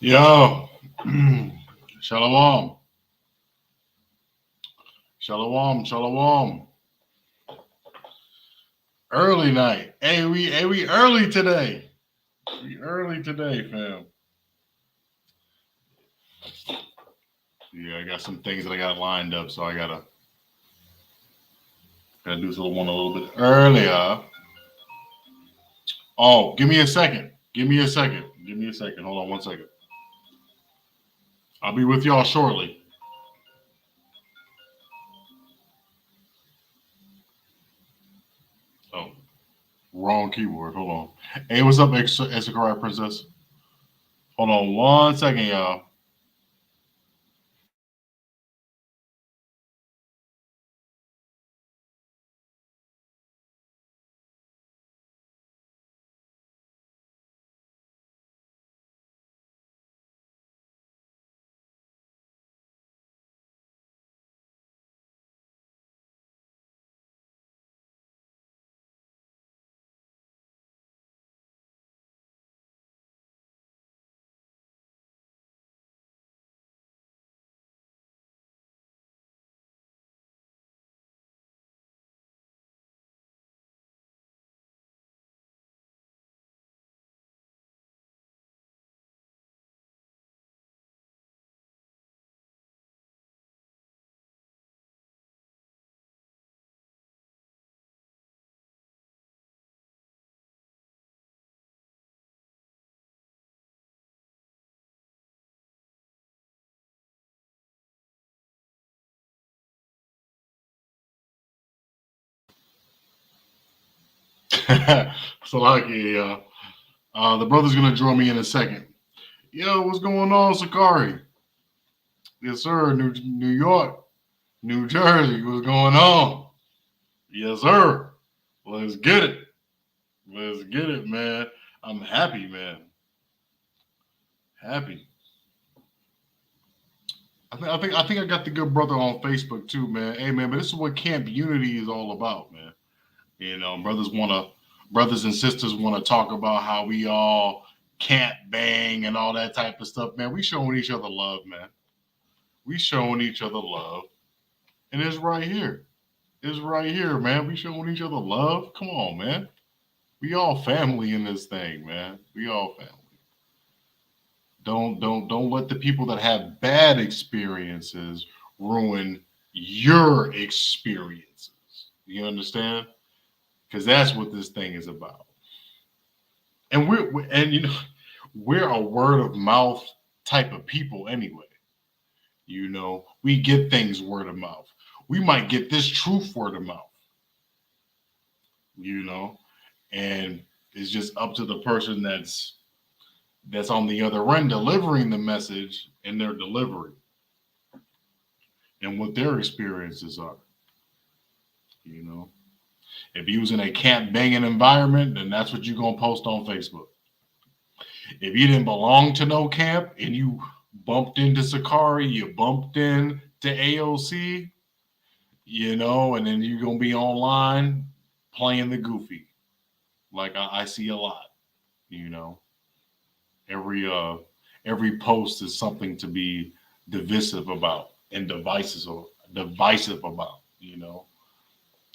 Yo, Shalawam, Shalawam, Shalawam. Early night. Hey, we early today. We early today, fam. Yeah, I got some things that I got lined up, so I gotta do this little one a little bit earlier. Oh, give me a second. Give me a second. Give me a second. Hold on one second. I'll be with y'all shortly. Oh, wrong keyboard. Hold on. Hey, what's up, Esakari Princess? Hold on one second, y'all. So lucky, the brother's gonna join me in a second. Yo, what's going on, Sakari? Yes, sir. New York, New Jersey. What's going on? Yes, sir. Let's get it. Let's get it, man. I'm happy, man. Happy. I think I got the good brother on Facebook too, man. Hey, man, but this is what Camp Unity is all about, man. You know, brothers and sisters wanna talk about how we all can't bang and all that type of stuff, man. We showing each other love, man. We showing each other love, and it's right here. It's right here, man. We showing each other love. Come on, man. We all family in this thing, man. We all family. Don't let the people that have bad experiences ruin your experiences. You understand? Because that's what this thing is about. And we're a word of mouth type of people anyway. You know, we get things word of mouth. We might get this truth word of mouth. You know, and it's just up to the person that's on the other end delivering the message and their delivery and what their experiences are. You know, if you was in a camp banging environment, then that's what you're gonna post on Facebook. If you didn't belong to no camp and you bumped into Sakari, you bumped into A.O.C, you know, and then you're gonna be online playing the goofy, like I see a lot. You know, every uh every post is something to be divisive about and divisive about, you know.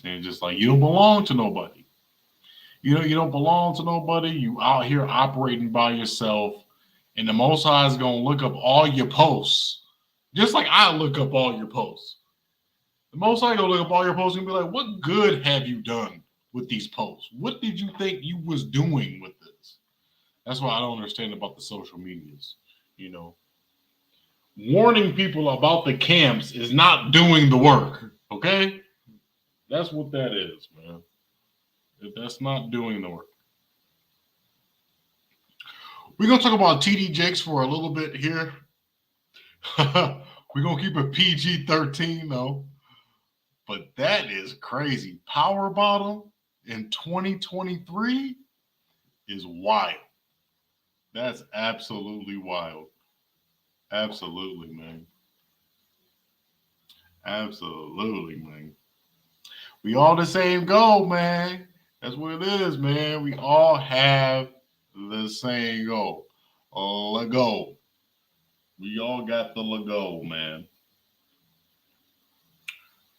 And just like you don't belong to nobody. You don't belong to nobody. You out here operating by yourself, and the Most High is gonna look up all your posts, just like I look up all your posts. The Most High gonna look up all your posts and be like, "What good have you done with these posts? What did you think you was doing with this?" That's what I don't understand about the social medias. You know, warning people about the camps is not doing the work. Okay, that's what that is, man. That's not doing the work. We're gonna talk about TD Jakes for a little bit here. We're gonna keep it PG-13 though, but that is crazy. Power bottom in 2023 is wild. That's absolutely wild. Absolutely, man. Absolutely, man. We all the same goal, man. That's what it is, man. We all have the same goal. Let go. We all got the goal, man.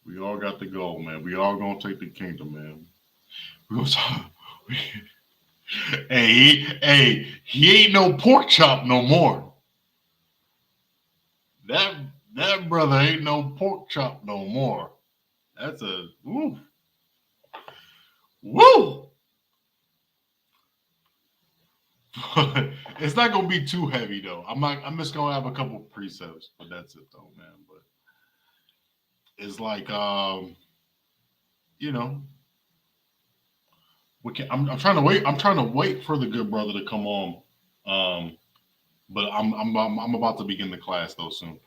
We all got the goal, man. We all gonna take the kingdom, man. We gonna talk. He ain't no pork chop no more. That that brother ain't no pork chop no more. That's a woo, woo. It's not gonna be too heavy though. I'm just gonna have a couple precepts, but that's it though, man. But it's like you know, I'm trying to wait. I'm trying to wait for the good brother to come on. Um, but I'm about to begin the class though soon.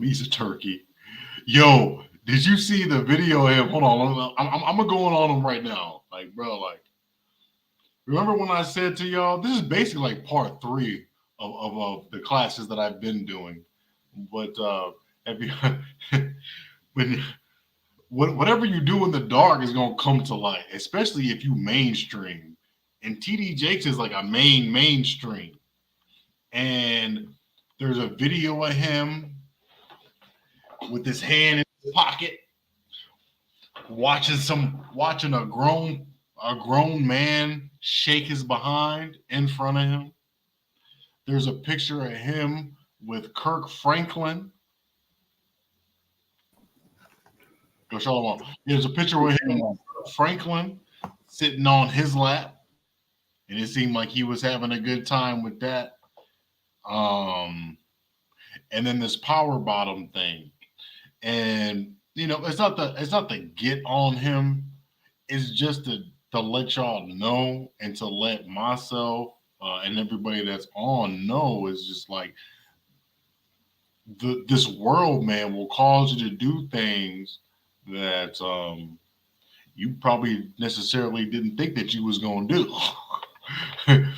He's a turkey. Yo, did you see the video of him? Hold on, I'm gonna go on him right now. Like, bro, like, remember when I said to y'all, this is basically like part three of the classes that I've been doing. But have you, when whatever you do in the dark is gonna come to light, especially if you mainstream. And TD Jakes is like a mainstream. And there's a video of him with his hand in his pocket, watching a grown man shake his behind in front of him. There's a picture of him with Kirk Franklin. Go Shalawam. There's a picture with him with Franklin sitting on his lap, and it seemed like he was having a good time with that. And then this power bottom thing, and it's not the get on him. It's just to let y'all know and to let myself and everybody that's on know is just like this world, man, will cause you to do things that you probably necessarily didn't think that you was gonna do. And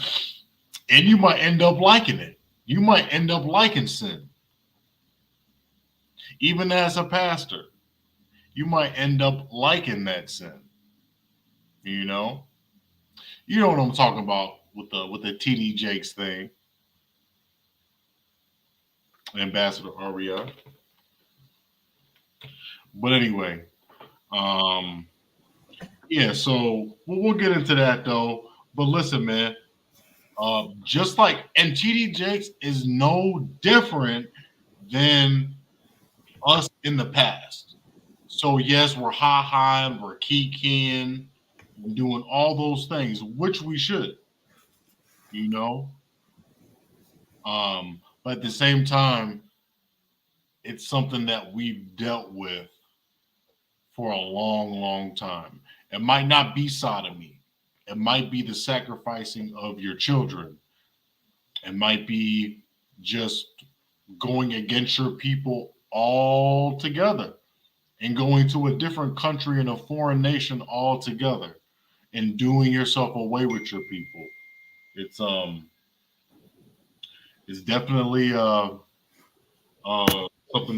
you might end up liking it. You might end up liking sin. Even as a pastor, you might end up liking that sin. You know? You know what I'm talking about with the TD Jakes thing. Ambassador Aria. But anyway, um, yeah, so we'll get into that though. But listen, man, just like and TD Jakes is no different than us in the past. So yes, we're ha-ha, we're kikiing, we're doing all those things, which we should, you know. But at the same time, it's something that we've dealt with for a long time. It might not be sodomy. It might be the sacrificing of your children. It might be just going against your people altogether and going to a different country in a foreign nation altogether and doing yourself away with your people. It's it's definitely something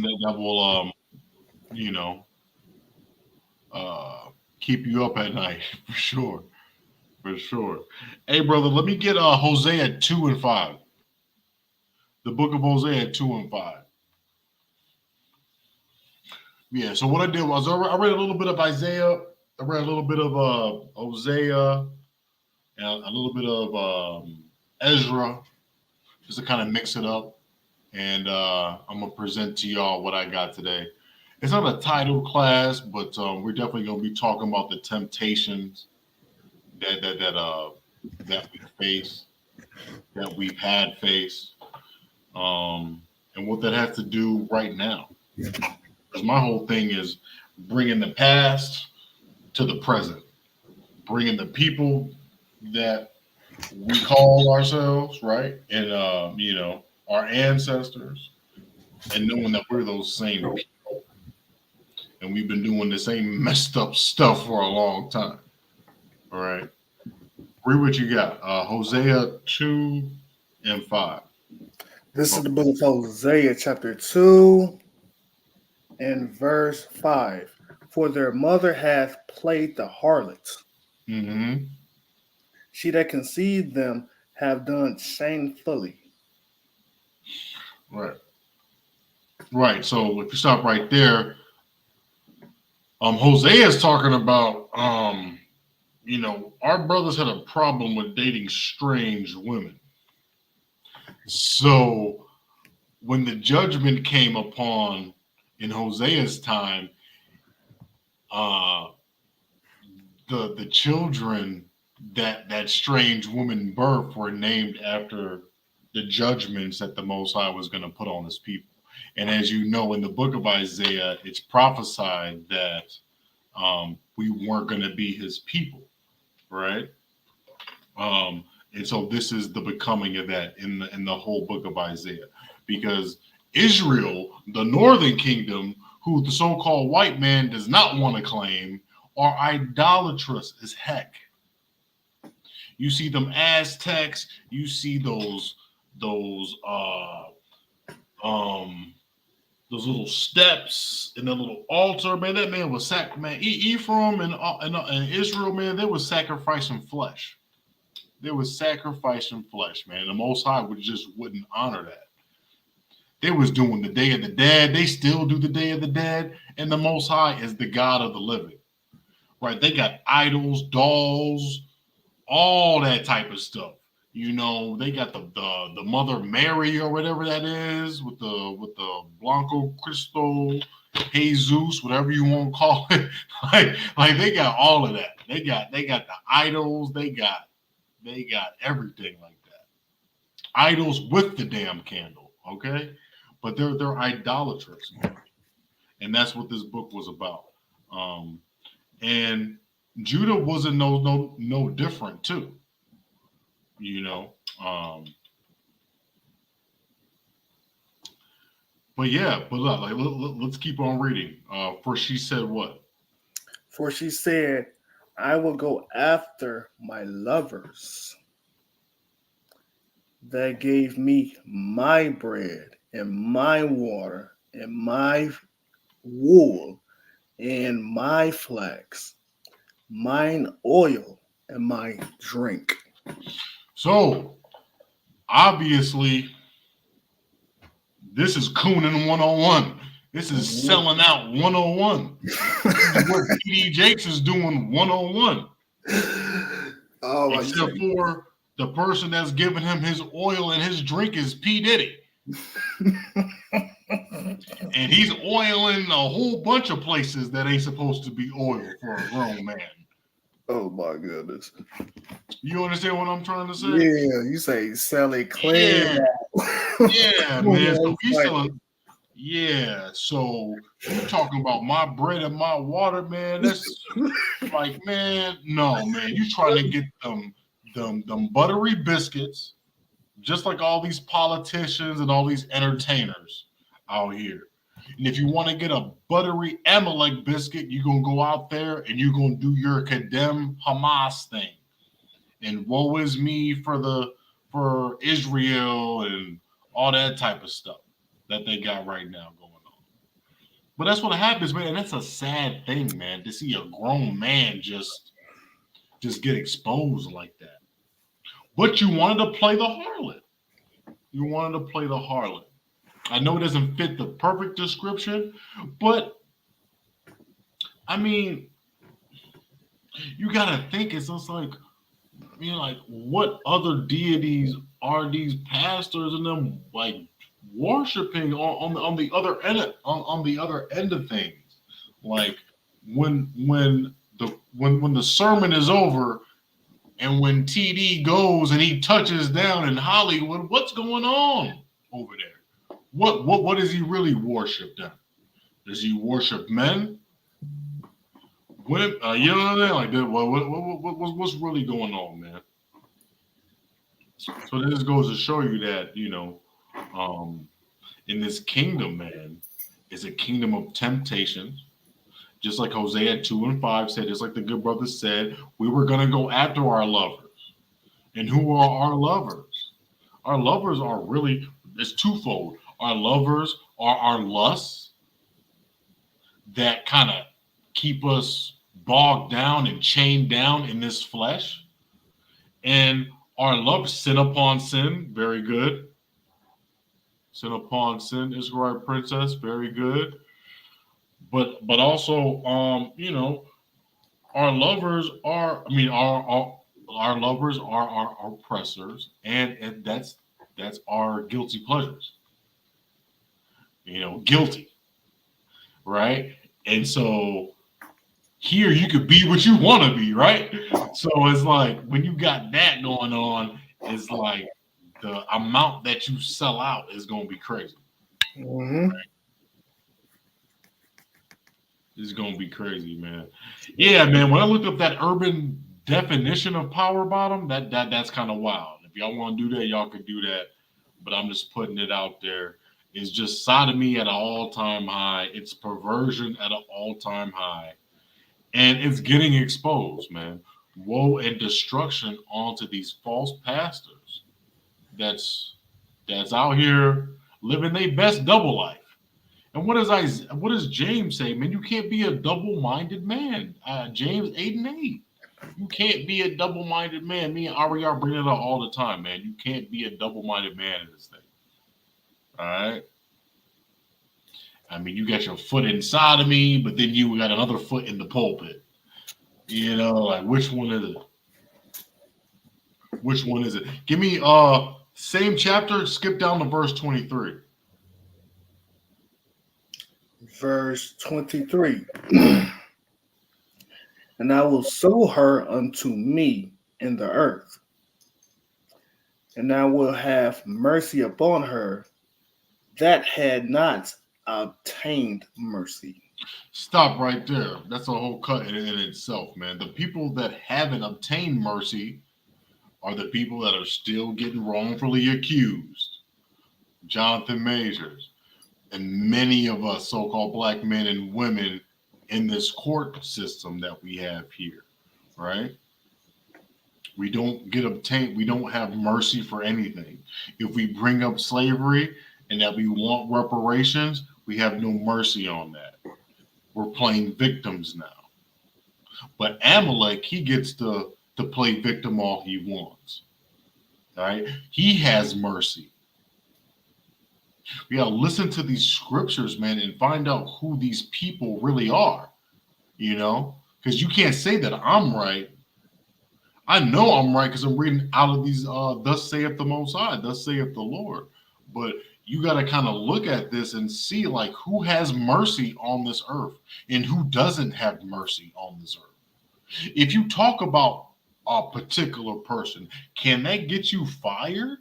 that will you know uh keep you up at night for sure. For sure. Hey brother, let me get Hosea 2 and 5. The book of Hosea 2 and 5. Yeah, so what I did was I read a little bit of Isaiah, I read a little bit of Hosea, and a little bit of Ezra, just to kind of mix it up. And I'm gonna present to y'all what I got today. It's not a title class, but we're definitely gonna be talking about the temptations that we face, that we've had faced, and what that has to do right now. Because my whole thing is bringing the past to the present, bringing the people that we call ourselves, right, and our ancestors, and knowing that we're those same people, and we've been doing the same messed up stuff for a long time. All right, read what you got. Hosea 2 and 5. This is the book of Hosea, chapter 2, and verse 5. For their mother hath played the harlot. Mm-hmm. She that conceived them have done shamefully. Right. Right. So if you stop right there, Hosea is talking about, our brothers had a problem with dating strange women. So when the judgment came upon in Hosea's time, uh, the children that strange woman birthed were named after the judgments that the Most High was going to put on His people. And as you know, in the book of Isaiah, it's prophesied that we weren't going to be His people, right? And so this is the becoming of that in the whole book of Isaiah, because Israel, the northern kingdom, who the so-called white man does not want to claim, are idolatrous as heck. You see them Aztecs, you see those little steps and the little altar, man. That man was Ephraim and Israel, man. They were sacrificing flesh. They were sacrificing flesh, man. The Most High wouldn't honor that. They was doing the Day of the Dead. They still do the Day of the Dead, and the Most High is the God of the living, right? They got idols, dolls, all that type of stuff. They got the Mother Mary or whatever that is with the Blanco Cristo, Jesus, whatever you want to call it. like they got all of that. They got the idols. They got everything like that. Idols with the damn candle, okay? But they're idolatrous, and that's what this book was about. And Judah wasn't no different too. But yeah, but let's keep on reading. For she said what? For she said, I will go after my lovers that gave me my bread and my water and my wool and my flax, mine oil and my drink. So obviously, this is Coonan 101. This is selling out 101. This is what P.D. Jakes is doing 101. Except for the person that's giving him his oil and his drink is P. Diddy. And he's oiling a whole bunch of places that ain't supposed to be oiled for a grown man. Oh my goodness. You understand what I'm trying to say? Yeah, you say sell it clean. Yeah, man. So he's selling. Yeah, so you're talking about my bread and my water, man. That's like, man, no, man. You trying to get them buttery biscuits, just like all these politicians and all these entertainers out here. And if you want to get a buttery Amalek biscuit, you're going to go out there and you're going to do your Kadem Hamas thing. And woe is me for Israel and all that type of stuff that they got right now going on. But that's what happens, man. And that's a sad thing, man, to see a grown man just get exposed like that. But you wanted to play the harlot. You wanted to play the harlot. I know it doesn't fit the perfect description, but I mean, you gotta think it's just like, like what other deities are these pastors and them like worshiping on the other end on the other end of things? Like when the sermon is over and when TD goes and he touches down in Hollywood, what's going on over there? What does he really worship then? Does he worship men? Women? You know what I mean? Like, what's really going on, man? So this goes to show you that, in this kingdom, man, is a kingdom of temptations. Just like Hosea 2:5 said, just like the good brother said, we were going to go after our lovers. And who are our lovers? Our lovers are really, it's twofold. Our lovers are our lusts that kind of keep us bogged down and chained down in this flesh. And our love, sin upon sin, very good. Sin upon sin, Israelite princess, very good. But also, our lovers are, I mean, our lovers are our oppressors, and that's our guilty pleasures. Guilty, right? And so here you could be what you want to be, right? So it's like when you got that going on, it's like the amount that you sell out is going to be crazy. Mm-hmm. It's going to be crazy, man. Yeah, man. When I looked up that urban definition of power bottom, that's kind of wild. If y'all want to do that, y'all can do that. But I'm just putting it out there. It's just sodomy at an all-time high. It's perversion at an all-time high. And it's getting exposed, man. Woe and destruction onto these false pastors that's out here living their best double life. And what does James say, man? You can't be a double-minded man. James 8:8. You can't be a double-minded man. Me and Ariel bring it up all the time, man. You can't be a double-minded man in this thing. All right. I mean, you got your foot inside of me, but then you got another foot in the pulpit. Like which one is it? Which one is it? Give me same chapter, skip down to verse 23. Verse 23. And I will sow her unto me in the earth, and I will have mercy upon her that had not obtained mercy. Stop right there. That's a whole cut in itself, man. The people that haven't obtained mercy are the people that are still getting wrongfully accused. Jonathan Majors and many of us so-called black men and women in this court system that we have here, right? We don't have mercy for anything. If we bring up slavery and that we want reparations, we have no mercy on that. We're playing victims now. But Amalek, he gets to play victim all he wants. All right? He has mercy. We gotta listen to these scriptures, man, and find out who these people really are. Because you can't say that I'm right. I know I'm right because I'm reading out of these thus saith the Most High, thus saith the Lord. But you got to kind of look at this and see like who has mercy on this earth and who doesn't have mercy on this earth. If you talk about a particular person, can that get you fired?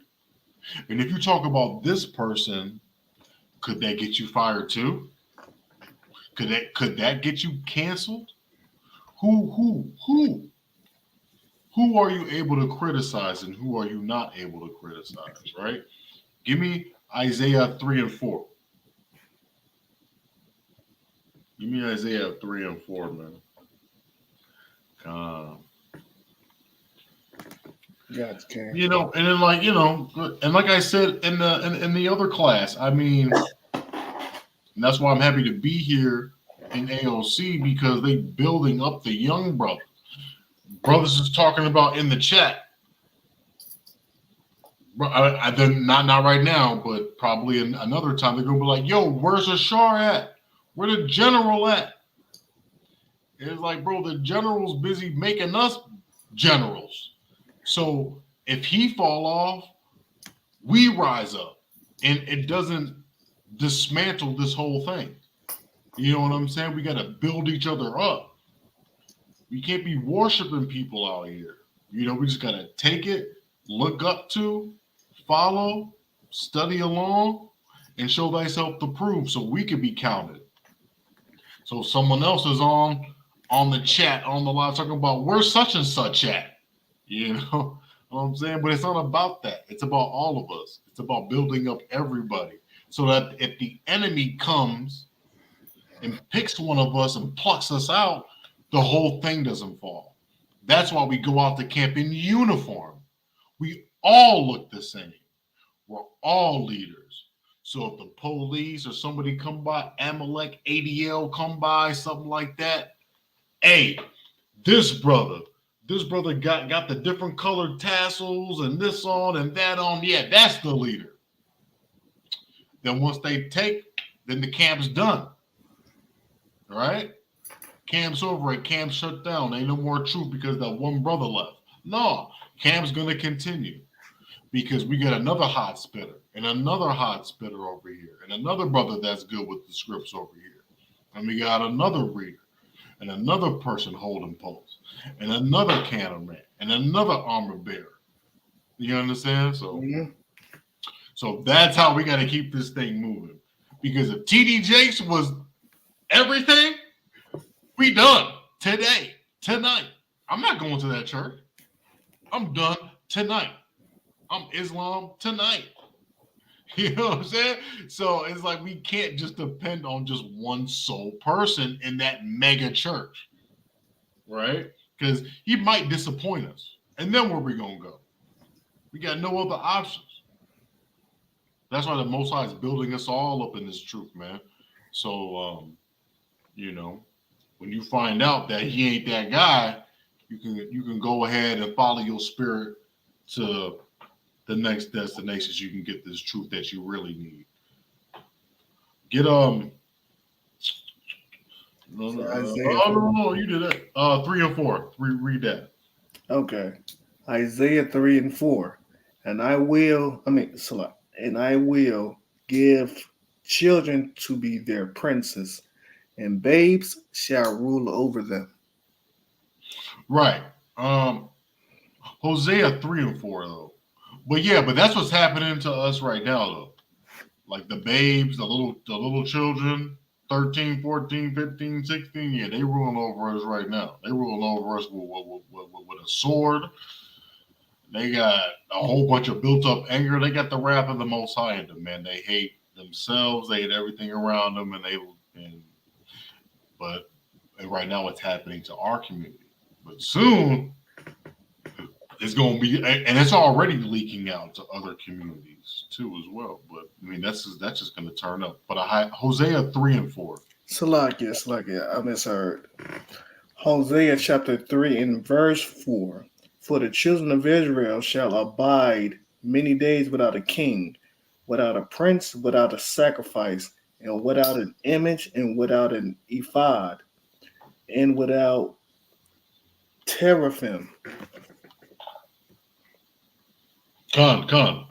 And if you talk about this person, could that get you fired too? Could that get you canceled? Who are you able to criticize and who are you not able to criticize, right? Give me Isaiah 3 and 4. Give me Isaiah 3 and 4, man. Yeah, okay. And then and like I said in the other class, I mean, and that's why I'm happy to be here in A.O.C. because they building up the young brothers. Brothers is talking about in the chat. Not right now, but probably another time they're gonna be like, "Yo, where's Ashar at? Where the general at?" It's like, bro, the general's busy making us generals. So if he fall off, we rise up, and it doesn't dismantle this whole thing. You know what I'm saying? We got to build each other up. We can't be worshiping people out here. We just got to take it, look up to, follow, study along, and show thyself to prove so we can be counted. So if someone else is on the chat, on the live, talking about where's such and such at, you know what I'm saying? But it's not about that. It's about all of us. It's about building up everybody so that if the enemy comes and picks one of us and plucks us out, the whole thing doesn't fall. That's why we go out to camp in uniform. We all look the same. We're all leaders. So if the police or somebody come by, Amalek, ADL come by, something like that, hey, this brother got the different colored tassels and this on and that on. Yeah, that's the leader. Then once they take, then the camp's done. Right? Camp's over and camp shut down. Ain't no more truth because that one brother left. No, camp's gonna continue because we got another hot spitter and another hot spitter over here and another brother that's good with the scripts over here. And we got another reader and another person holding posts and another cameraman and another armor bearer. You understand? So that's how we got to keep this thing moving. Because if TD Jakes was everything, we done today, tonight. I'm not going to that church. I'm done tonight. I'm Islam tonight. You know what I'm saying? So it's like we can't just depend on just one sole person in that mega church, right? Because he might disappoint us. And then where we going to go? We got no other options. That's why the Most High is building us all up in this truth, man. So, you know, when you find out that he ain't that guy, you can go ahead and follow your spirit to the next destination so you can get this truth that you really need. Get no, you did that. 3 and 4. Read that. Okay. Isaiah 3 and 4. And I will give children to be their princes, and babes shall rule over them. Right. Hosea 3 and 4 though. But yeah, but that's what's happening to us right now though. Like the babes, the little children, 13, 14, 15, 16, yeah, they ruling over us right now. They ruling over us with a sword. They got a whole bunch of built up anger. They got the wrath of the Most High in them, man. They hate themselves. They hate everything around them, but right now it's happening to our community. But soon it's going to be, and it's already leaking out to other communities too as well. But I mean, that's just going to turn up. But Hosea 3 and 4. Salakia, I misheard. Hosea chapter 3 and verse 4. For the children of Israel shall abide many days without a king, without a prince, without a sacrifice, and without an image, and without an ephod, and without teraphim. Con.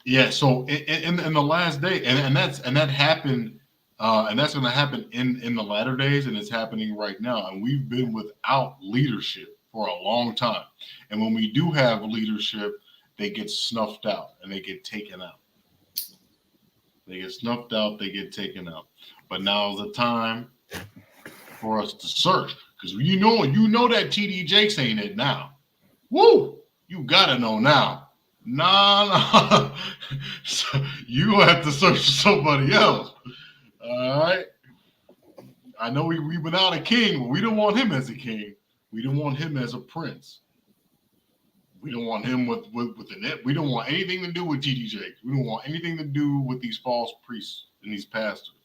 Yeah. So in the last day, and that happened, and that's going to happen in the latter days, and it's happening right now. And we've been without leadership for a long time. And when we do have leadership, they get snuffed out and they get taken out. They get snuffed out, they get taken out. But now's the time for us to search. Because you know that TD Jakes ain't it now. Woo! You gotta know now. Nah. So you have to search for somebody else. All right. I know we've been out a king, but we don't want him as a king. We don't want him as a prince. We don't want him with the net. We don't want anything to do with TD Jakes. We don't want anything to do with these false priests and these pastors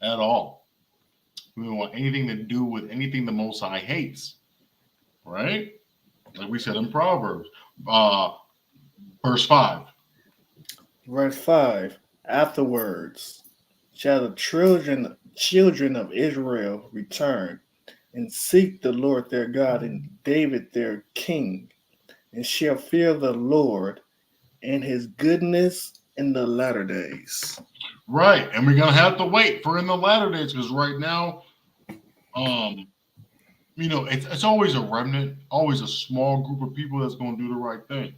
at all. We don't want anything to do with anything the Most High hates. Right? Like we said in Proverbs. Verse 5. Verse 5. Afterwards shall the children of Israel return and seek the Lord their God and David their king, and shall fear the Lord and his goodness in the latter days. Right. And we're going to have to wait for in the latter days, because right now, it's always a remnant, always a small group of people that's going to do the right thing.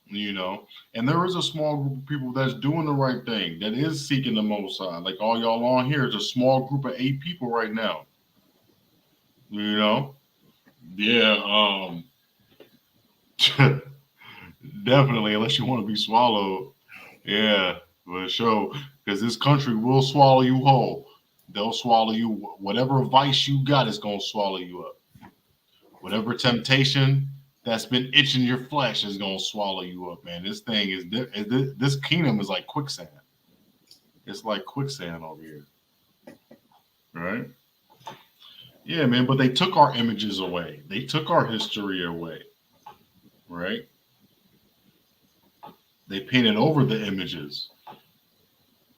And there is a small group of people that's doing the right thing, that is seeking the Most High. Like all y'all on here, it's a small group of 8 people right now. Yeah. Definitely, unless you want to be swallowed. Yeah, for sure. Because this country will swallow you whole. They'll swallow you. Whatever vice you got is going to swallow you up. Whatever temptation that's been itching your flesh is going to swallow you up, man. This thing is, this kingdom is like quicksand. It's like quicksand over here. Right? Yeah, man, but they took our images away. They took our history away. Right? They painted over the images.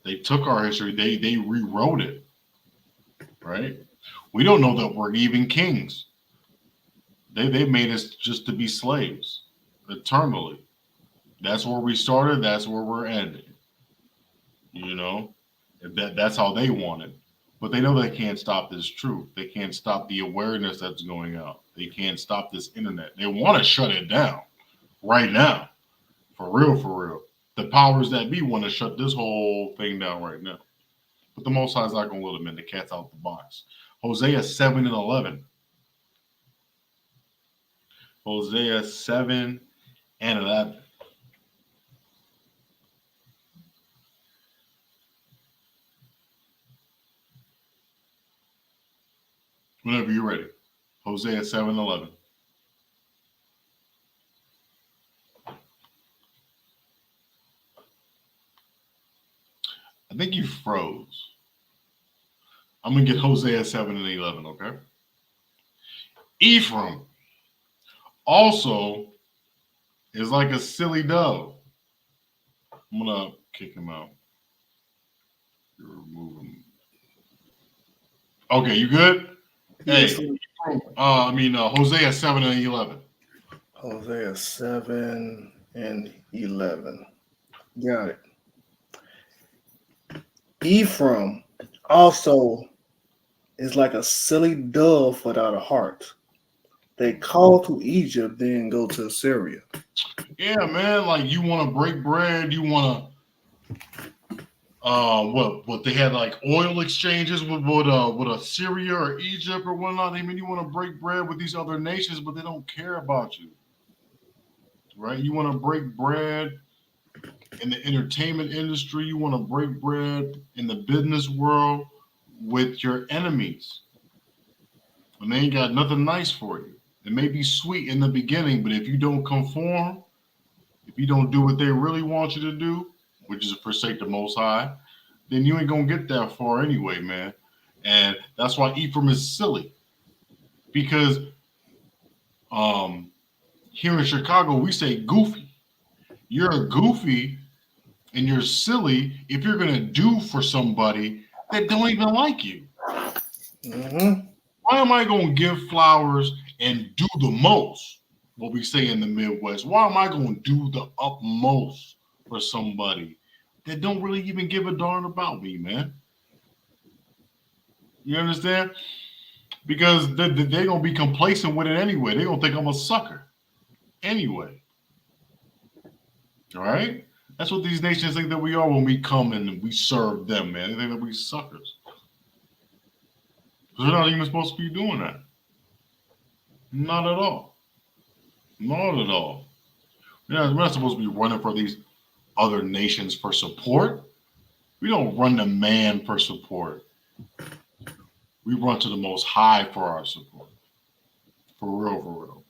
They took our history. They rewrote it. Right? We don't know that we're even kings. They made us just to be slaves eternally. That's where we started. That's where we're ending. You know, that's how they want it. But they know they can't stop this truth. They can't stop the awareness that's going out. They can't stop this internet. They want to shut it down right now. For real, for real. The powers that be want to shut this whole thing down right now. But the Most High is not going to let them in. The cat's out the box. Hosea 7 and 11. Hosea 7 and 11. Whenever you're ready. Hosea 7 and 11. I think you froze. I'm going to get Hosea 7 and 11, okay? Ephraim also is like a silly dove. I'm going to kick him out. Remove him. Okay, you good? Yes, Hey, Hosea 7 and 11. Hosea 7 and 11. Got it. Ephraim also is like a silly dove without a heart. They call to Egypt, then go to Assyria. Yeah, man. Like you want to break bread, you want to. What they had like oil exchanges with Assyria or Egypt or whatnot. I mean, you want to break bread with these other nations, but they don't care about you, right? You want to break bread in the entertainment industry. You want to break bread in the business world with your enemies, and they ain't got nothing nice for you. It may be sweet in the beginning, but if you don't conform, if you don't do what they really want you to do, which is forsake the Most High, then you ain't gonna get that far anyway, man. And that's why Ephraim is silly, because here in Chicago we say goofy. You're a goofy and you're silly if you're gonna do for somebody that don't even like you. Mm-hmm. Why am I gonna give flowers and do the most? What we say in the Midwest. Why am I gonna do the utmost for somebody that don't really even give a darn about me, man? You understand? Because they're going to be complacent with it anyway. They're going to think I'm a sucker anyway. All right? That's what these nations think that we are when we come and we serve them, man. They think that we suckers. Because we're not even supposed to be doing that. Not at all. Not at all. We're not supposed to be running for these other nations for support. We don't run to man for support. We run to the Most High for our support. For real, for real.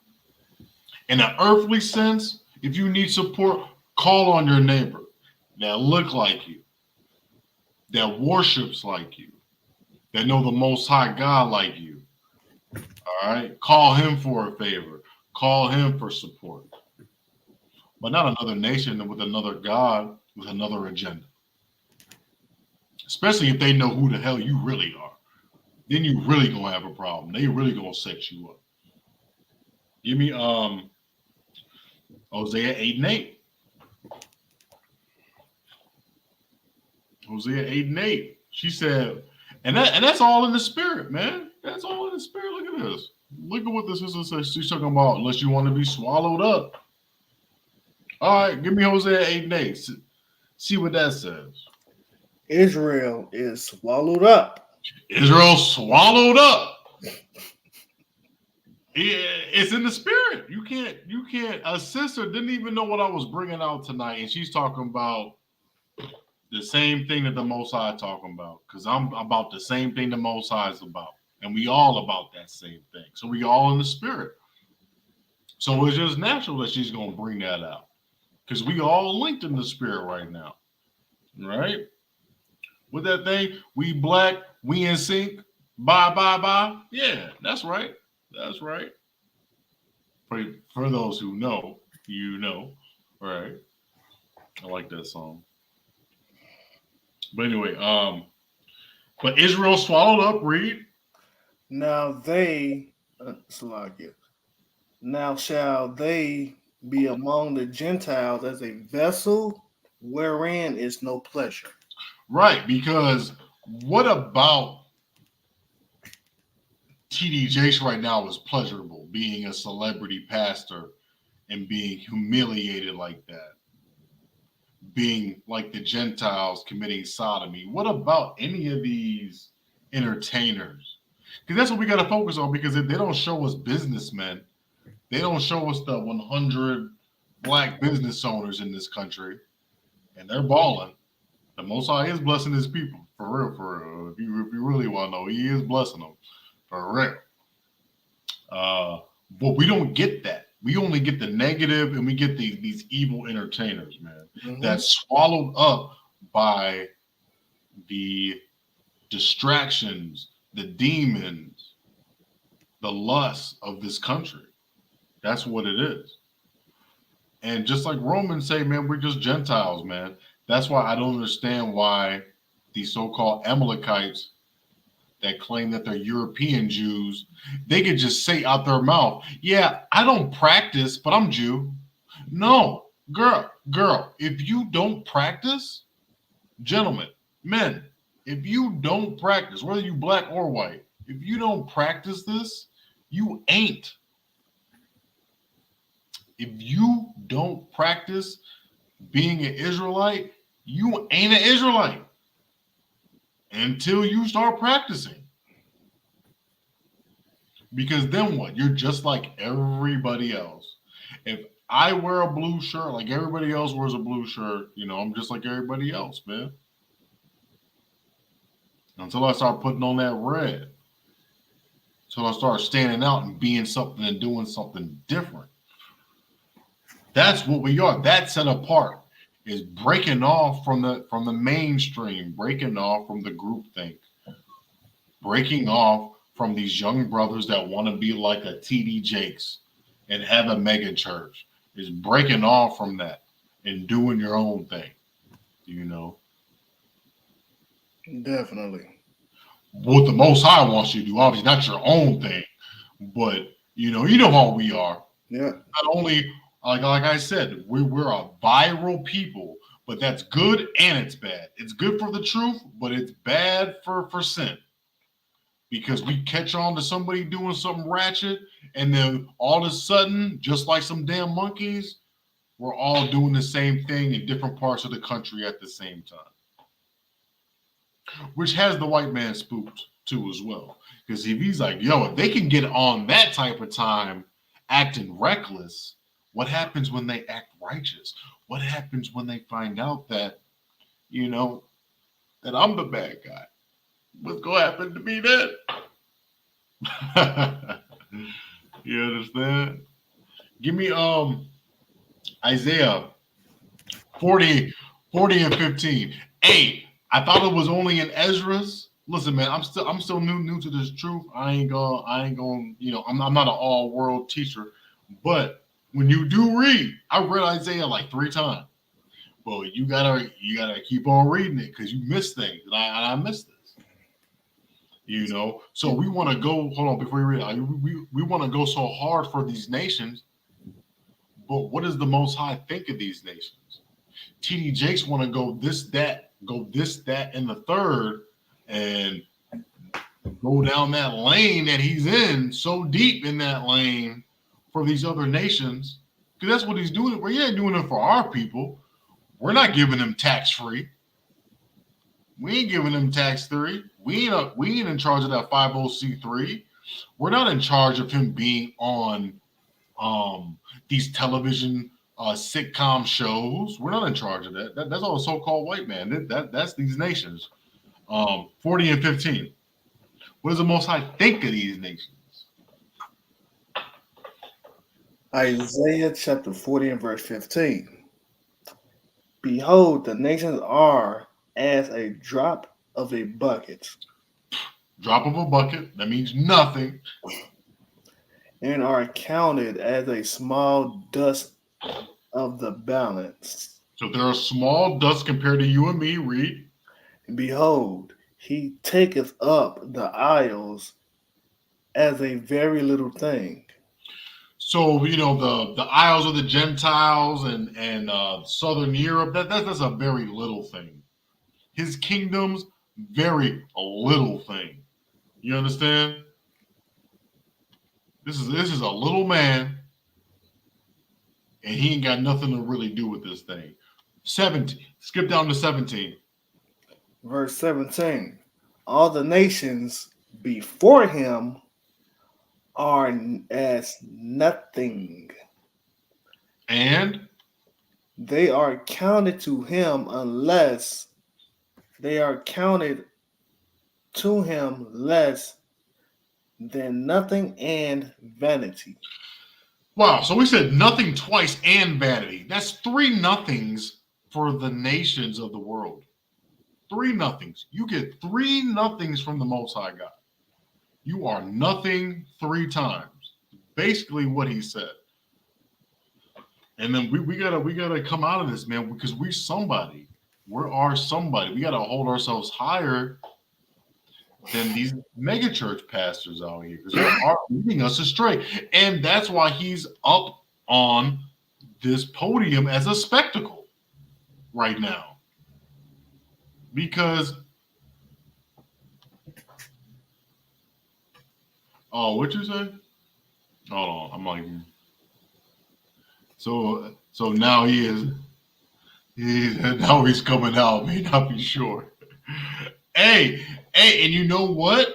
In an earthly sense, if you need support, call on your neighbor that look like you, that worships like you, that know the Most High God like you. All right? Call him for a favor. Call him for support. But not another nation with another God with another agenda. Especially if they know who the hell you really are. Then you really gonna have a problem. They really gonna set you up. Give me Hosea 8 and 8. Hosea 8 and 8. She said, and that's all in the spirit, man. That's all in the spirit. Look at this. Look at what the sister says. She's talking about unless you want to be swallowed up. All right, give me Hosea 8 and 8. See what that says. Israel is swallowed up. Israel swallowed up. It's in the spirit. You can't. A sister didn't even know what I was bringing out tonight, and she's talking about the same thing that the Most High talking about. Because I'm about the same thing the Most High is about, and we all about that same thing. So we all in the spirit. So it's just natural that she's gonna bring that out, because we all linked in the spirit right now, right? With that thing, we black, we in sync. Bye, bye, bye. Yeah, that's right. That's right. For those who know, you know, right? I like that song. But anyway, but Israel swallowed up. Read. Now they, Salakia, now shall they be among the Gentiles as a vessel wherein is no pleasure. Right, because what about TD Jakes right now is pleasurable, being a celebrity pastor and being humiliated like that, being like the Gentiles committing sodomy. What about any of these entertainers? Because that's what we got to focus on, because if they don't show us businessmen, they don't show us the 100 black business owners in this country, and they're balling. The Most High is blessing his people, for real, for real. If you really want to know, he is blessing them, for real. But we don't get that. We only get the negative, and we get these evil entertainers, man, that's swallowed up by the distractions, the demons, the lust of this country. That's what it is. And just like Romans say, man, we're just Gentiles, man. That's why I don't understand why these so-called Amalekites that claim that they're European Jews, they could just say out their mouth, yeah, I don't practice, but I'm Jew. No, girl, if you don't practice, gentlemen, men, if you don't practice, whether you black or white, if you don't practice this, you ain't. If you don't practice being an Israelite, you ain't an Israelite until you start practicing. Because then what? You're just like everybody else. If I wear a blue shirt like everybody else wears a blue shirt, I'm just like everybody else, man. Until I start putting on that red. Until I start standing out and being something and doing something different. That's what we are. That's set apart. Is breaking off from the mainstream, breaking off from the groupthink, breaking off from these young brothers that want to be like a TD Jakes and have a mega church. Is breaking off from that and doing your own thing. Definitely. What the Most High wants you to do, obviously not your own thing, but you know how we are. Yeah. Not only like I said, we're a viral people, but that's good and it's bad. It's good for the truth, but it's bad for sin. Because we catch on to somebody doing something ratchet, and then all of a sudden, just like some damn monkeys, we're all doing the same thing in different parts of the country at the same time. Which has the white man spooked too as well. Because if he's like, yo, if they can get on that type of time acting reckless, what happens when they act righteous? What happens when they find out that, that I'm the bad guy? What's going to happen to me then? You understand? Give me Isaiah 40 and 15. Hey, I thought it was only in Ezra's. Listen, man, I'm still new to this truth. I ain't gonna, I'm not an all world teacher, but when you do read, I read Isaiah like 3 times. But you gotta keep on reading it because you miss things, and I missed this. So we want to go. Hold on, before you read, we want to go so hard for these nations, but what does the Most High think of these nations? TD Jakes want to go this, that, and the third, and go down that lane that he's in, so deep in that lane for these other nations, because that's what he's doing. Well, he ain't doing it for our people. We're not giving them tax-free. We ain't giving them tax-free. We ain't in charge of that 50C3. We're not in charge of him being on these television sitcom shows. We're not in charge of that. That's all a so-called white man. That's these nations. 40 and 15. What does the Most High think of these nations? Isaiah chapter 40 and verse 15. Behold, the nations are as a drop of a bucket. Drop of a bucket. That means nothing. And are counted as a small dust of the balance. So they're a small dust compared to you and me. Read. Behold, he taketh up the isles as a very little thing. So the Isles of the Gentiles and Southern Europe. That's a very little thing. His kingdom's very a little thing. You understand? This is a little man, and he ain't got nothing to really do with this thing. 17. Skip down to 17. Verse 17. All the nations before him are as nothing. And They are counted to him unless they are counted to him less than nothing and vanity. wow, so we said nothing twice and vanity. That's three nothings for the nations of the world. Three nothings. You get three nothings from the Most High God. You are nothing three times. Basically what he said. And then we gotta come out of this, man, because we're somebody. We are somebody. We gotta hold ourselves higher than these megachurch pastors out here, because they are leading us astray. And that's why he's up on this podium as a spectacle right now. Because what you say? Hold on, I'm like, so now he's now he's coming out, may not be sure. Hey, and you know what?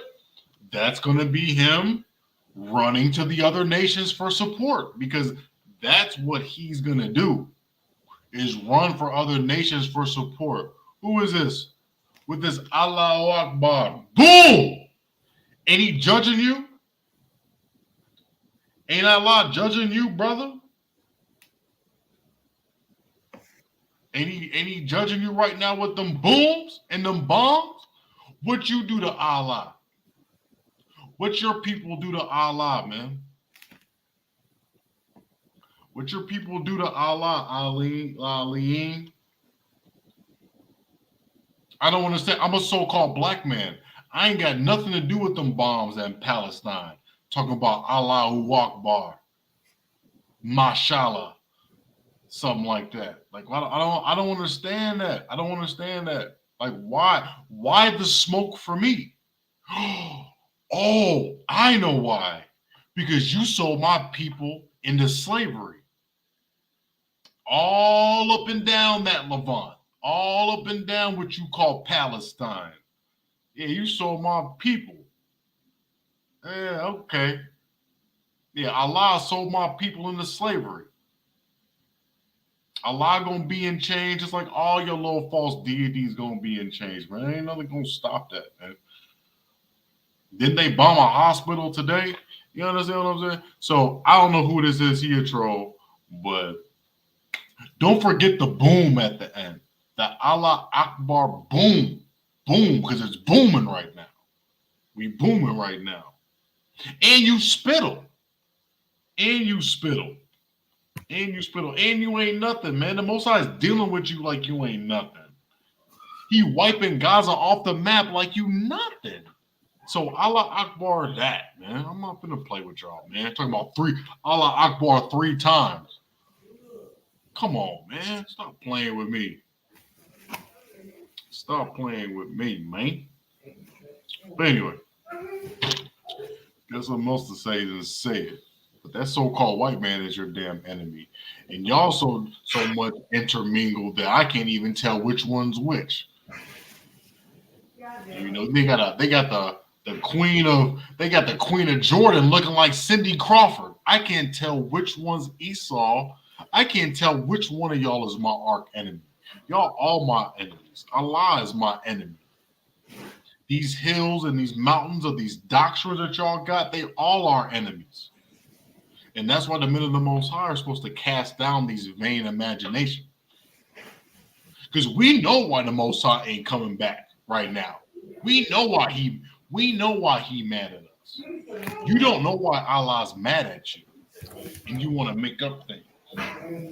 That's gonna be him running to the other nations for support, because that's what he's gonna do, is run for other nations for support. Who is this? With this Allahu Akbar. Boom! Ain't he judging you? Ain't Allah judging you, brother? Ain't he judging you right now with them booms and them bombs? What you do to Allah? What your people do to Allah, man? What your people do to Allah, Ali? I don't understand. I'm a so-called black man. I ain't got nothing to do with them bombs in Palestine. Talking about Allahu Akbar, Mashallah, something like that. Like I don't understand that. I don't understand that. Like why the smoke for me? Oh, I know why. Because you sold my people into slavery. All up and down that Levant. All up and down what you call Palestine. Yeah, you sold my people. Yeah, okay. Yeah, Allah sold my people into slavery. Allah gonna be in change, just like all your little false deities gonna be in change, man. Ain't nothing gonna stop that, man. Didn't they bomb a hospital today? You understand what I'm saying? So I don't know who this is. He a troll, but don't forget the boom at the end. The Allah Akbar boom. Boom, because it's booming right now. We booming right now. And you spittle. And you spittle. And you spittle. And you ain't nothing, man. The Most High is dealing with you like you ain't nothing. He wiping Gaza off the map like you nothing. So Allah Akbar that, man. I'm not gonna play with y'all, man. I'm talking about Allah Akbar 3 times. Come on, man. Stop playing with me. Stop playing with me, man. But anyway, guess what most to say than say it. But that so-called white man is your damn enemy. And y'all so much intermingled that I can't even tell which one's which. You know, they got the queen of Jordan looking like Cindy Crawford. I can't tell which one's Esau. I can't tell which one of y'all is my arch enemy. Y'all all my enemies. Allah is my enemy. These hills and these mountains of these doctrines that y'all got, they all are enemies. And that's why the men of the Most High are supposed to cast down these vain imaginations. Because we know why the Most High ain't coming back right now. We know why he mad at us. You don't know why Allah's mad at you. And you want to make up things.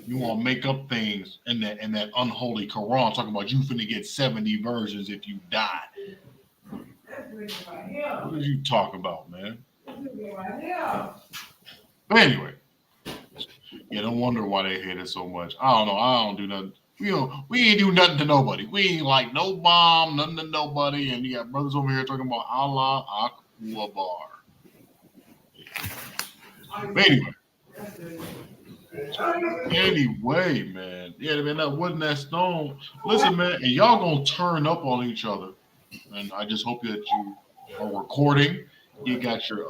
You want to make up things in that unholy Quran, talking about you finna get 70 versions if you die. What did you talk about, man? But anyway, yeah, don't wonder why they hate it so much. I don't know. I don't do nothing. We ain't do nothing to nobody. We ain't like no bomb, nothing to nobody. And you got brothers over here talking about Allah Akbar. But anyway, man. Yeah, man, that wasn't that stone. Listen, man, and y'all gonna turn up on each other. And I just hope that you are recording. You got your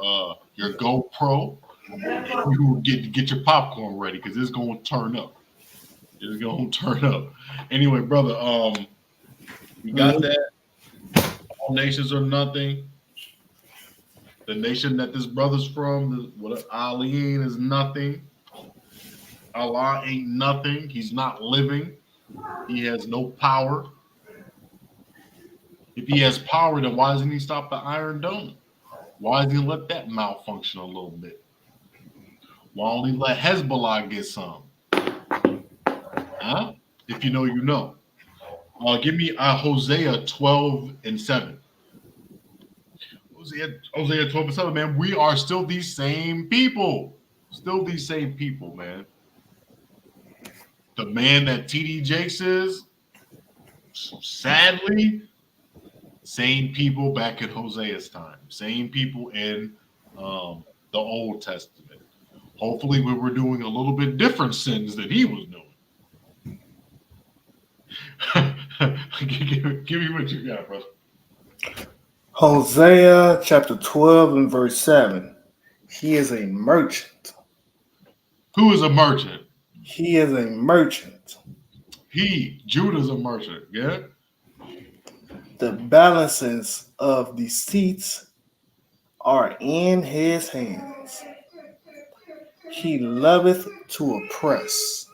GoPro. You get your popcorn ready because it's gonna turn up. It's gonna turn up. Anyway, brother, you got that? All nations are nothing. The nation that this brother's from, what Ali is nothing. Allah ain't nothing. He's not living. He has no power. If he has power, then why doesn't he stop the Iron Dome? Why doesn't he let that malfunction a little bit? Why only let Hezbollah get some? Huh? If you know, you know. Give me Hosea 12:7. Hosea 12:7, man. We are still these same people. Still these same people, man. The man that TD Jakes is, sadly, same people back in Hosea's time. Same people in the Old Testament. Hopefully, we were doing a little bit different sins than he was doing. Give me what you got, brother. Hosea chapter 12 and verse 7. He is a merchant. Who is a merchant? He is a merchant. Judah's a merchant, yeah? The balances of deceits are in his hands. He loveth to oppress.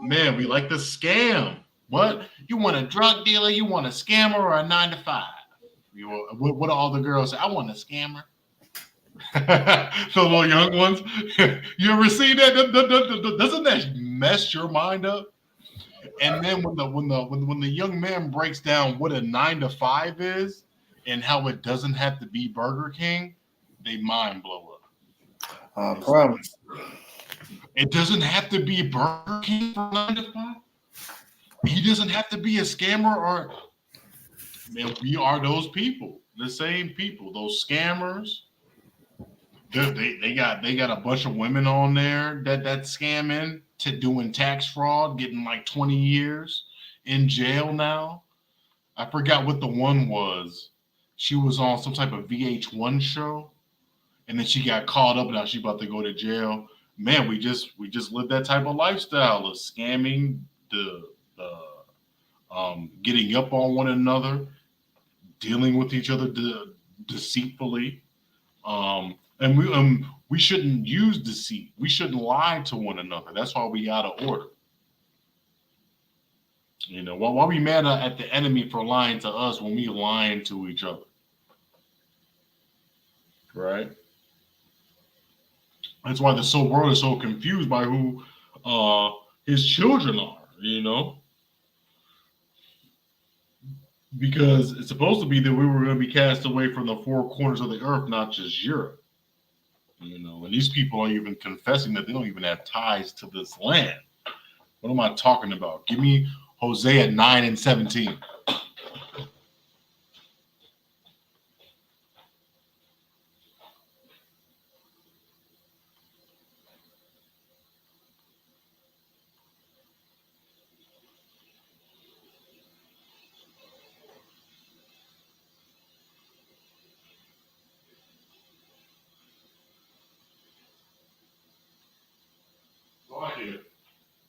Man, we like to scam. What? You want a drug dealer? You want a scammer or a 9-to-5? What do all the girls say? I want a scammer. Those little young ones. You ever seen that? Doesn't that mess your mind up? And then when the young man breaks down what a 9-to-5 is and how it doesn't have to be Burger King, they mind blow up. I promise. It doesn't have to be Burger King for 9-to-5. He doesn't have to be a scammer or. Man, we are those people, the same people, those scammers. They got a bunch of women on there that's scamming, to doing tax fraud, getting like 20 years in jail now. I forgot what the one was. She was on some type of VH1 show, and then she got caught up. Now she's about to go to jail. Man, we just live that type of lifestyle of scamming, getting up on one another, dealing with each other deceitfully. And we shouldn't use deceit. We shouldn't lie to one another. That's why we out of order. You know, why we mad at the enemy for lying to us when we lying to each other? Right? That's why the world is so confused by who his children are, you know? Because it's supposed to be that we were going to be cast away from the four corners of the earth, not just Europe. You know, and these people are even confessing that they don't even have ties to this land. What am I talking about? Give me Hosea 9:17.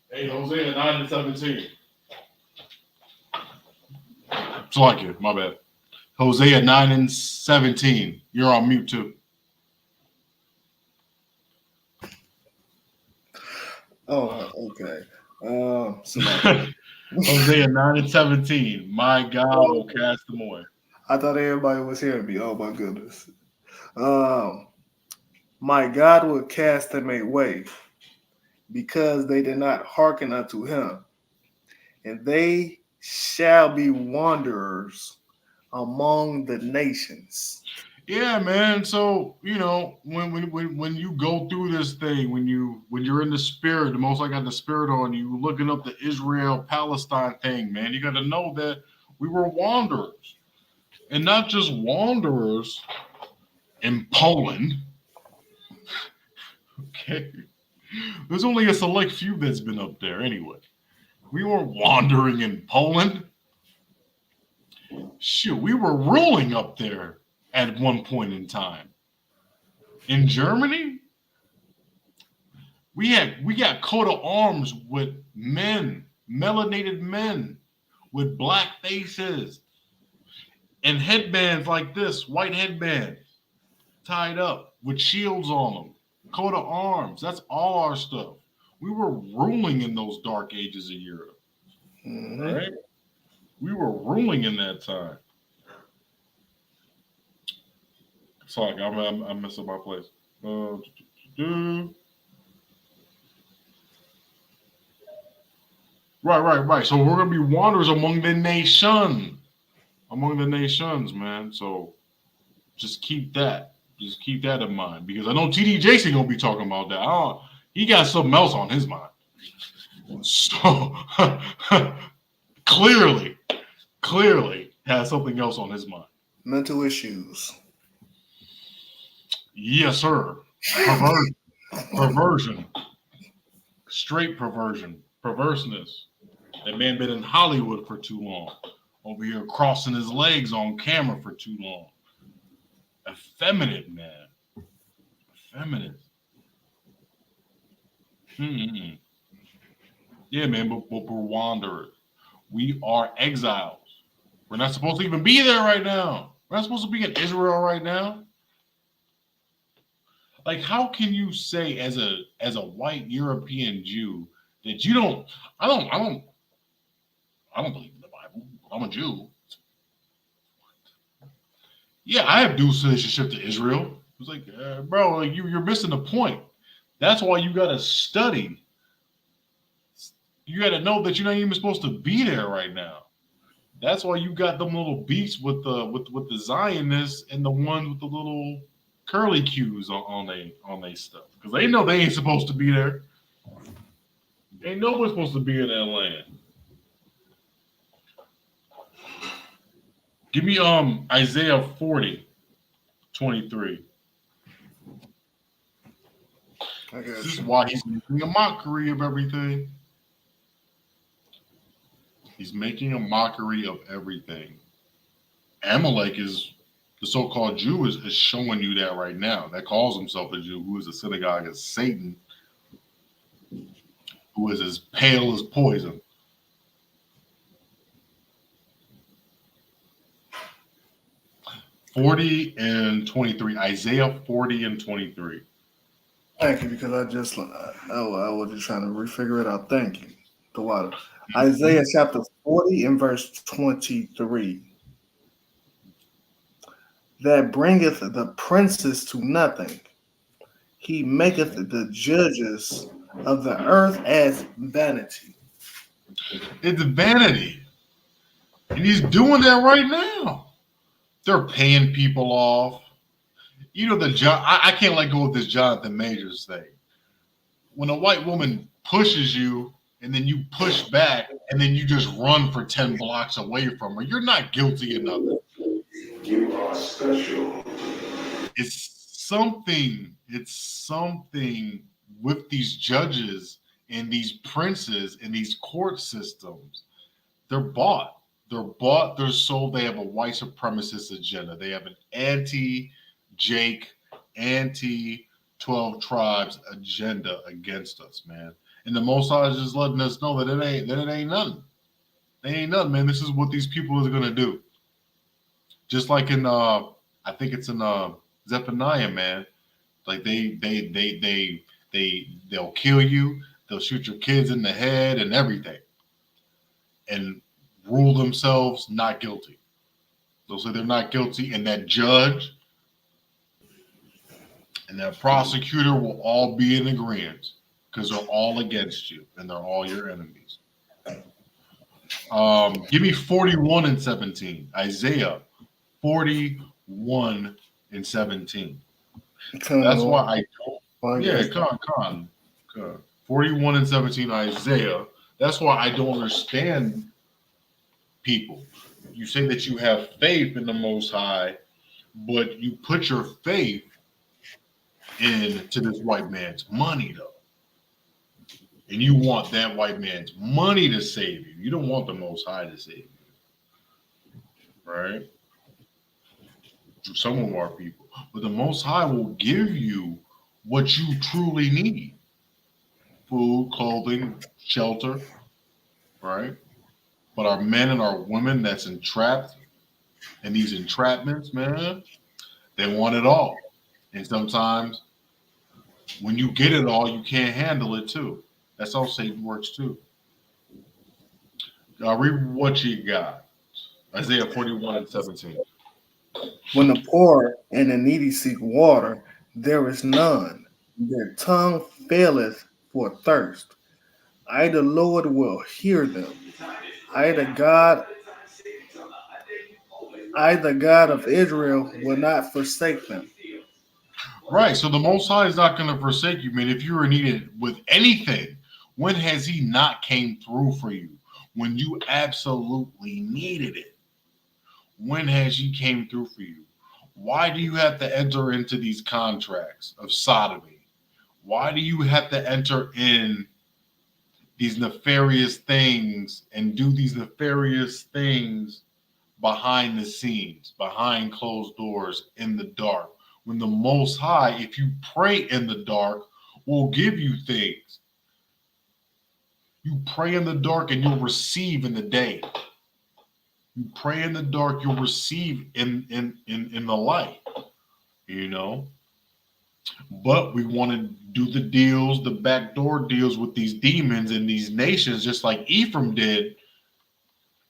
Hey, Hosea 9:17. It's like it. My bad. Hosea 9:17. You're on mute too. Oh, okay. Hosea 9:17. My God will cast them away. I thought everybody was hearing me. Oh my goodness. My God will cast them away. because they did not hearken unto him. And they shall be wanderers among the nations. Yeah, man. So when you go through this thing, when you're in the spirit, the Most High got the spirit on you, looking up the Israel Palestine thing, man. You got to know that we were wanderers, and not just wanderers in Poland. Okay, there's only a select few that's been up there anyway. We weren't wandering in Poland. Shoot, we were ruling up there at one point in time. In Germany, we got coat of arms with men, melanated men with black faces and headbands like this, white headbands tied up with shields on them, coat of arms. That's all our stuff. We were ruling in those dark ages of Europe, right? We were ruling in that time. Sorry, I messed up my place. Right. So we're gonna be wanderers among the nations, man. So just keep that in mind, because I know TD Jason gonna be talking about that. He got something else on his mind. So clearly has something else on his mind. Mental issues. Yes, sir. Perversion. Straight perversion. Perverseness. That man been in Hollywood for too long. Over here crossing his legs on camera for too long. Effeminate, man. Effeminate. Yeah, man, but we're wanderers. We are exiles. We're not supposed to even be there right now. We're not supposed to be in Israel right now. Like, how can you say as a white European Jew that you don't? I don't believe in the Bible. I'm a Jew. Yeah, I have dual citizenship to Israel. It's like, bro, like you're missing the point. That's why you gotta study. You gotta know that you're not even supposed to be there right now. That's why you got them little beasts with the Zionists and the ones with the little curly cues on they stuff, because they know they ain't supposed to be there. Ain't nobody supposed to be in that land. Give me Isaiah 40:23. This is why he's making a mockery of everything. He's making a mockery of everything. Amalek is the so-called Jew is showing you that right now. That calls himself a Jew, who is a synagogue of Satan, who is as pale as poison. Isaiah 40:23. Thank you, because I was just trying to refigure it out. Thank you, the water. Isaiah chapter 40 and verse 23. That bringeth the princes to nothing. He maketh the judges of the earth as vanity. It's vanity. And he's doing that right now. They're paying people off. You know, I can't let go of this Jonathan Majors thing. When a white woman pushes you and then you push back and then you just run for 10 blocks away from her, you're not guilty of nothing. You are special. It's something with these judges and these princes and these court systems. They're bought. They're sold. They have a white supremacist agenda. They have an anti-Jake, anti-12 tribes agenda against us, man. And the Most High is just letting us know that it ain't nothing. They ain't nothing, man. This is what these people are gonna do. Just like in I think it's in Zephaniah, man. Like they'll kill you, they'll shoot your kids in the head and everything, and rule themselves not guilty. They'll say they're not guilty, and that judge and that prosecutor will all be in agreement. because they're all against you and they're all your enemies. Give me 41 and 17. Isaiah 41 and 17. That's why I don't. Yeah, come on. 41 and 17, Isaiah. That's why I don't understand people. You say that you have faith in the Most High, but you put your faith into this white man's money, though. And you want that white man's money to save you. You don't want the Most High to save you. Right? Some of our people. But the Most High will give you what you truly need. Food, clothing, shelter. Right? But our men and our women that's entrapped in these entrapments, man, they want it all. And sometimes when you get it all, you can't handle it too. That's how Satan works too. Read what you got. Isaiah 41 and 17. When the poor and the needy seek water, there is none. Their tongue faileth for thirst. I, the Lord, will hear them. I, the God of Israel, will not forsake them. Right. So the Most High is not going to forsake you, man. If you're needed with anything, when has He not came through for you? When you absolutely needed it. When has He came through for you? Why do you have to enter into these contracts of sodomy? Why do you have to enter in these nefarious things and do these nefarious things behind the scenes, behind closed doors, in the dark? When the Most High, if you pray in the dark, will give you things. You pray in the dark and you'll receive in the day. You pray in the dark, you'll receive in the light, you know. But we want to do the deals, the backdoor deals with these demons and these nations, just like Ephraim did,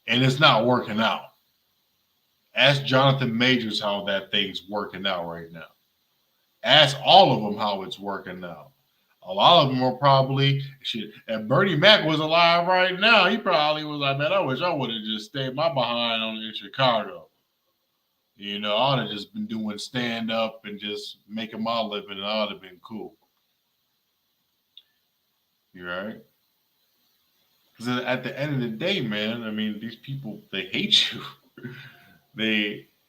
and it's not working out. Ask Jonathan Majors how that thing's working out right now. Ask all of them how it's working out. A lot of them are probably shit. If Bernie Mac was alive right now, he probably was like, man, I wish I would have just stayed my behind on in Chicago. You know, I'd have just been doing stand up and just making my living, and I'd have been cool. You right? Because at the end of the day, man, I mean, these people, they hate you.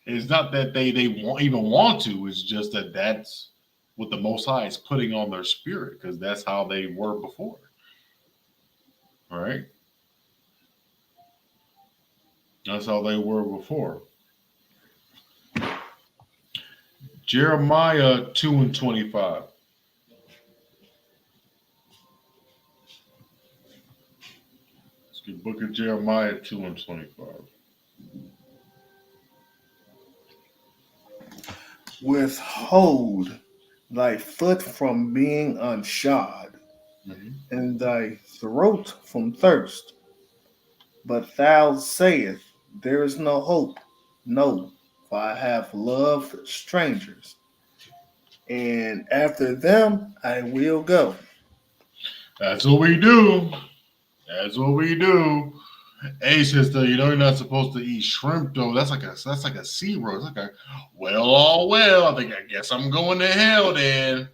It's not that they even want to. It's just that that's what the Most High is putting on their spirit, because that's how they were before. All right? That's how they were before. Jeremiah 2 and 25. Let's get book of Jeremiah 2 and 25. Withhold thy foot from being unshod, and thy throat from thirst. But thou sayest, there is no hope. No, for I have loved strangers, and after them I will go. That's what we do. That's what we do. Hey, sister, you know you're not supposed to eat shrimp though. That's like a sea roll. It's like a well. I guess I'm going to hell then.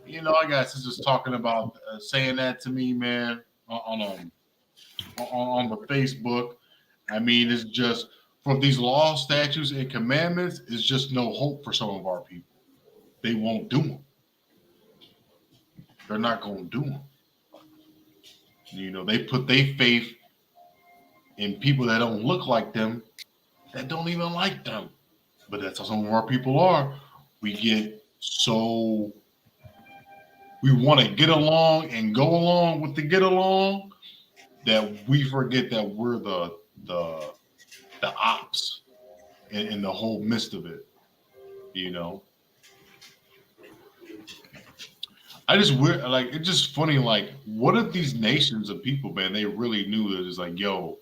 You know, I got sisters talking about saying that to me, man, on the Facebook. I mean, it's just for these laws, statutes, and commandments. It's just no hope for some of our people. They won't do them. They're not going to do them. You know, they put their faith in people that don't look like them, that don't even like them. But that's how some of our people are. We want to get along and go along with the get along, that we forget that we're the ops in the whole midst of it. You know, it's just funny. Like, what if these nations of people, man, they really knew that it's like, yo,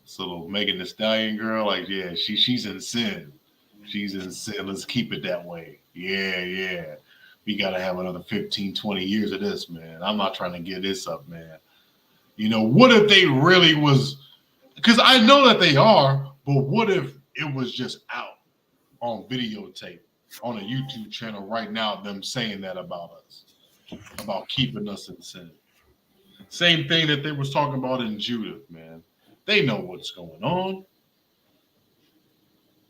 this little Megan Thee Stallion girl, like, yeah, she's in sin. She's in sin. Let's keep it that way. Yeah. we got to have another 15, 20 years of this, man. I'm not trying to get this up, man. You know, what if they really was, because I know that they are, but what if it was just out on videotape on a YouTube channel right now, them saying that about us, about keeping us in sin. Same thing that they was talking about in Judith, man. They know what's going on.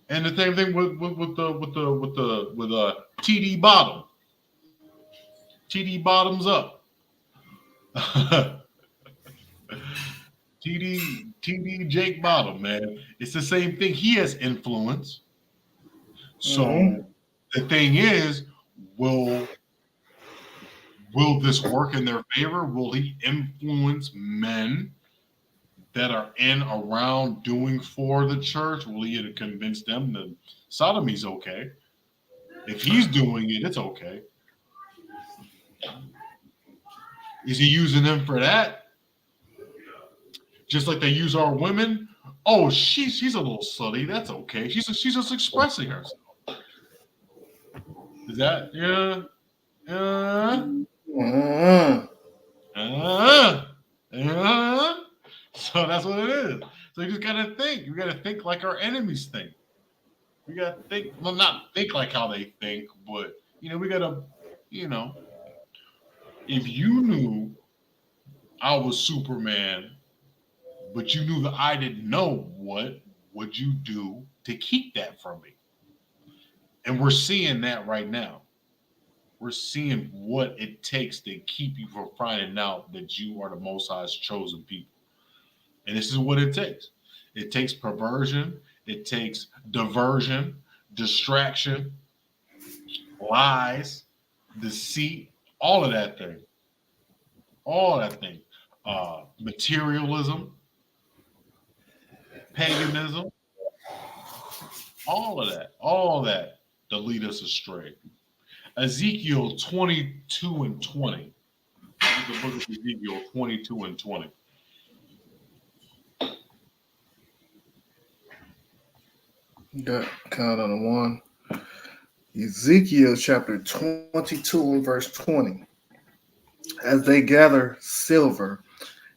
And the same thing with TD Bottom. TD Bottoms up. TD Jake Bottom, man. It's the same thing. He has influence. So the thing is, will this work in their favor? Will he influence men that are in around doing for the church? Will he convince them that sodomy's okay? If he's doing it, it's okay. Is he using them for that? Just like they use our women? Oh, she's a little slutty. That's okay. She's just expressing herself. Is that So that's what it is. So you just gotta think. You gotta think like our enemies think. We gotta think. Well, not think like how they think, but we gotta. If you knew I was Superman, but you knew that I didn't know, what would you do to keep that from me? And we're seeing that right now. We're seeing what it takes to keep you from finding out that you are the Most High's chosen people. And this is what it takes. It takes perversion. It takes diversion, distraction, lies, deceit, all of that thing. All that thing. Materialism, paganism, all of that to lead us astray. Ezekiel 22 and 20. The book of Ezekiel 22 and 20. Got count on the one. Ezekiel chapter 22 and verse 20. As they gather silver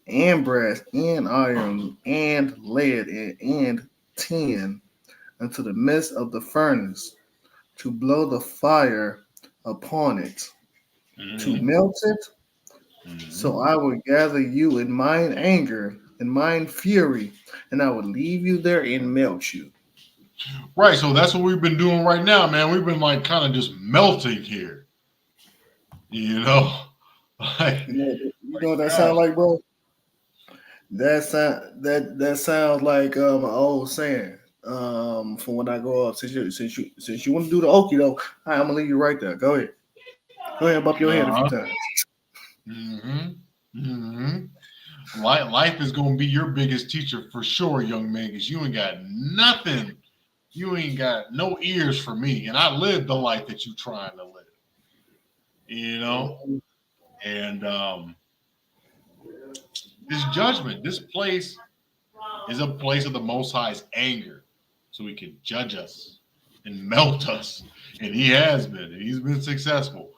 and brass and iron and lead and tin into the midst of the furnace to blow the fire upon it, to melt it. So I will gather you in mine anger and mine fury, and I will leave you there and melt you. Right, so that's what we've been doing right now, man. We've been like kind of just melting here. Like, you know what that sounds like, bro? That sounds like an old saying. From when I grow up, since you want to do the okie doke, I'm gonna leave you right there. Go ahead, bump your head a few times. Life is gonna be your biggest teacher for sure, young man, because you ain't got nothing. You ain't got no ears for me, and I live the life that you trying to live. And this judgment, this place is a place of the Most High's anger, so He can judge us and melt us, and He has been, and He's been successful.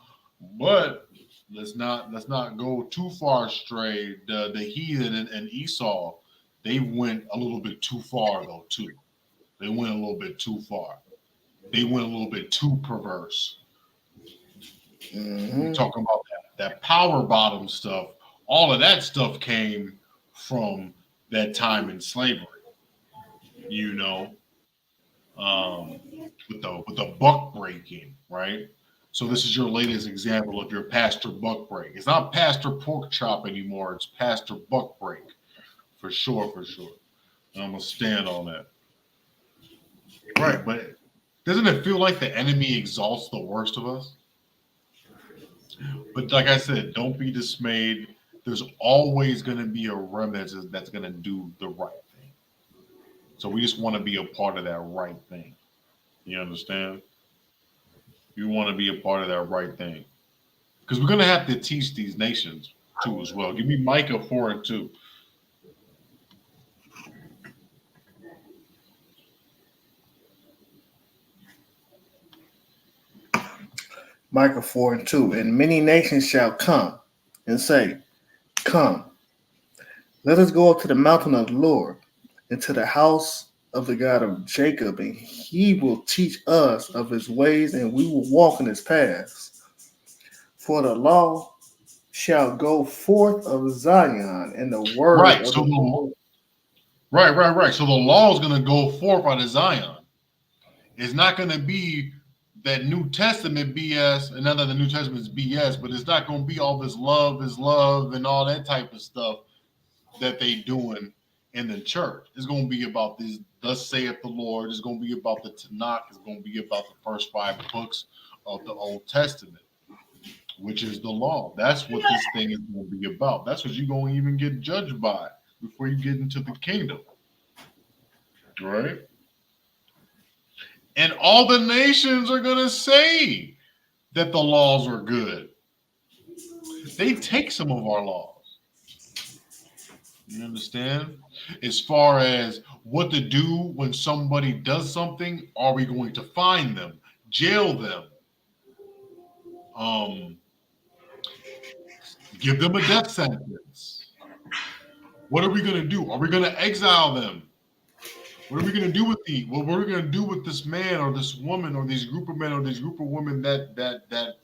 But let's not go too far astray. The heathen and Esau, they went a little bit too far though too. They went a little bit too far. They went a little bit too perverse. We're talking about that power bottom stuff. All of that stuff came from that time in slavery. With the buck breaking, right? So this is your latest example of your pastor buck break. It's not pastor pork chop anymore. It's pastor buck break, for sure. And I'm gonna stand on that. Right, but doesn't it feel like the enemy exalts the worst of us? But like I said, don't be dismayed. There's always going to be a remnant that's going to do the right thing. So we just want to be a part of that right thing. You understand? You want to be a part of that right thing. Because we're going to have to teach these nations too as well. Give me Micah 4 and 2. Micah 4:2. And many nations shall come and say, Come, let us go up to the mountain of the Lord, and to the house of the God of Jacob, and he will teach us of his ways, and we will walk in his paths. For the law shall go forth of Zion, and the word Right. of So the Lord. right. So the law is going to go forth out of Zion. It's not going to be that New Testament BS, and none of the New Testament is BS, but it's not going to be all this love is love and all that type of stuff that they doing in the church. It's going to be about this, thus saith the Lord. It's going to be about the Tanakh. It's going to be about the first 5 books of the Old Testament, which is the law. That's what this thing is going to be about. That's what you're going to even get judged by before you get into the kingdom, right? And all the nations are going to say that the laws are good. They take some of our laws. You understand? As far as what to do when somebody does something, are we going to fine them, jail them, give them a death sentence? What are we going to do? Are we going to exile them? What are we going to do with what are we going to do with this man or this woman or these group of men or these group of women that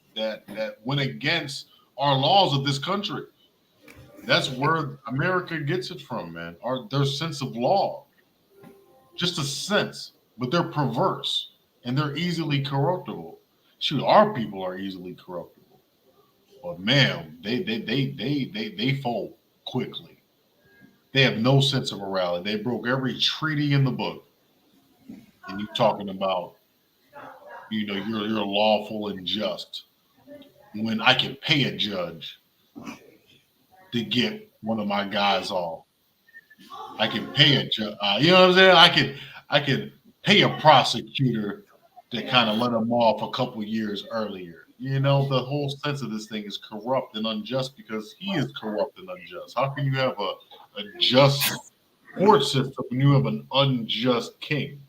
went against our laws of this country? That's where America gets it from, man. Their sense of law, just a sense, but they're perverse and they're easily corruptible. Shoot, our people are easily corruptible, but man, they fold quickly. They have no sense of morality. They broke every treaty in the book, and you talking about, you're lawful and just when I can pay a judge to get one of my guys off. I can pay a judge. You know what I'm saying? I can pay a prosecutor to kind of let them off a couple years earlier. The whole sense of this thing is corrupt and unjust because he is corrupt and unjust. How can you have a just court system when you have an unjust king?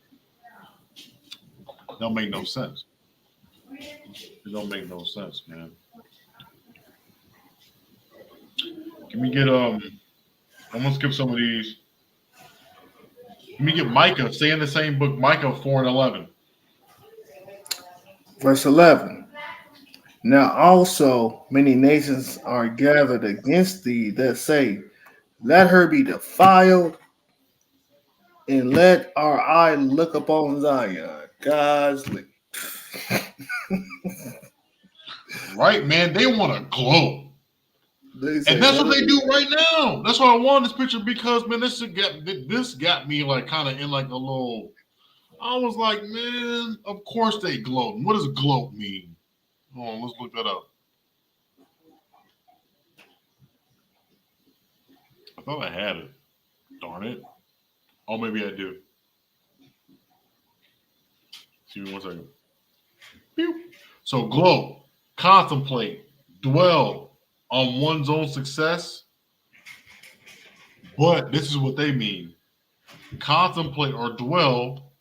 It don't make no sense. It don't make no sense, man. Can we get I'm gonna skip some of these. Let me get Micah. Stay in the same book, Micah 4:11. Verse 11. Now also many nations are gathered against thee that say, Let her be defiled, and let our eye look upon Zion. God's Right, man. They want to glow. They say, And that's let what her they do right now. That's why I wanted this picture because, man, this got me like kind of in like a little. I was like, man, of course they gloat. What does gloat mean? Hold on, let's look that up. I thought I had it. Darn it. Oh, maybe I do. Give me 1 second. Pew. So gloat, contemplate, dwell on one's own success. But this is what they mean. Contemplate or dwell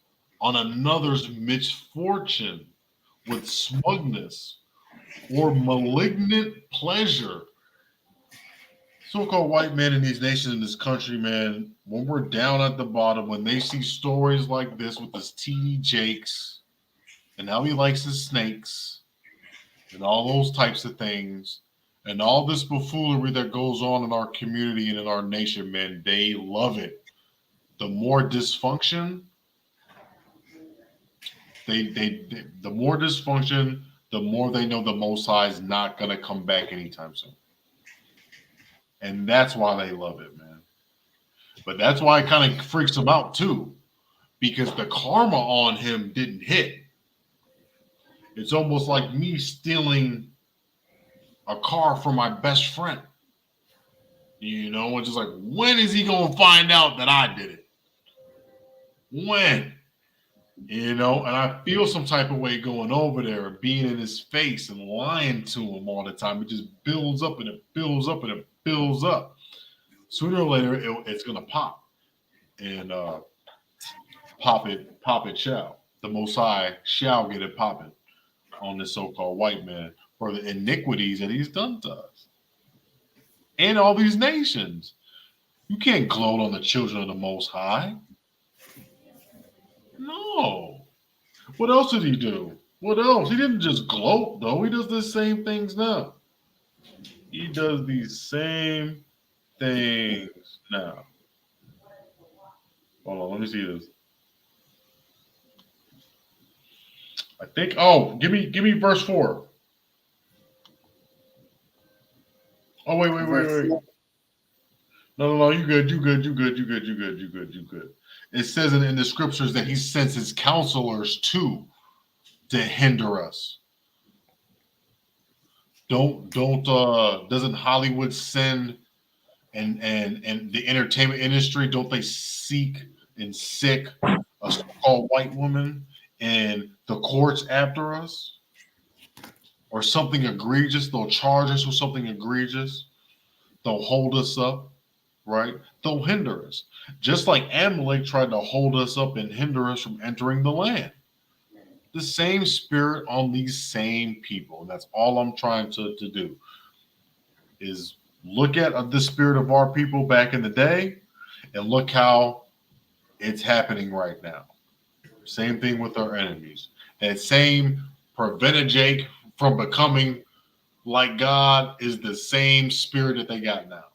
on another's misfortune with smugness or malignant pleasure. So-called white men in these nations in this country, man, when we're down at the bottom, when they see stories like this with this TD Jakes and how he likes his snakes and all those types of things and all this buffoonery that goes on in our community and in our nation, man, they love it. The more dysfunction, the more dysfunction, the more they know the Most High is not going to come back anytime soon. And that's why they love it, man. But that's why it kind of freaks them out too, because the karma on him didn't hit. It's almost like me stealing a car from my best friend. It's just like, when is he going to find out that I did it? When? And I feel some type of way going over there and being in his face and lying to him all the time. It just builds up and it builds up and it builds up. Sooner or later, it's going to pop. And pop it shall. The Most High shall get it popping on this so-called white man for the iniquities that he's done to us and all these nations. You can't gloat on the children of the Most High. No. What else did he do? What else? He didn't just gloat, though. He does the same things now. He does these same things now. Hold on, let me see this. I think. Oh, give me verse 4. Oh wait. No. You good. It says in the scriptures that he sends his counselors to hinder us. Doesn't Hollywood send and the entertainment industry, don't they seek and sick a so-called white woman and the courts after us? Or something egregious, they'll charge us with something egregious. They'll hold us up, right? They'll hinder us. Just like Amalek tried to hold us up and hinder us from entering the land. The same spirit on these same people. And that's all I'm trying to do is look at the spirit of our people back in the day and look how it's happening right now. Same thing with our enemies. That same prevented Jake from becoming like God is the same spirit that they got now.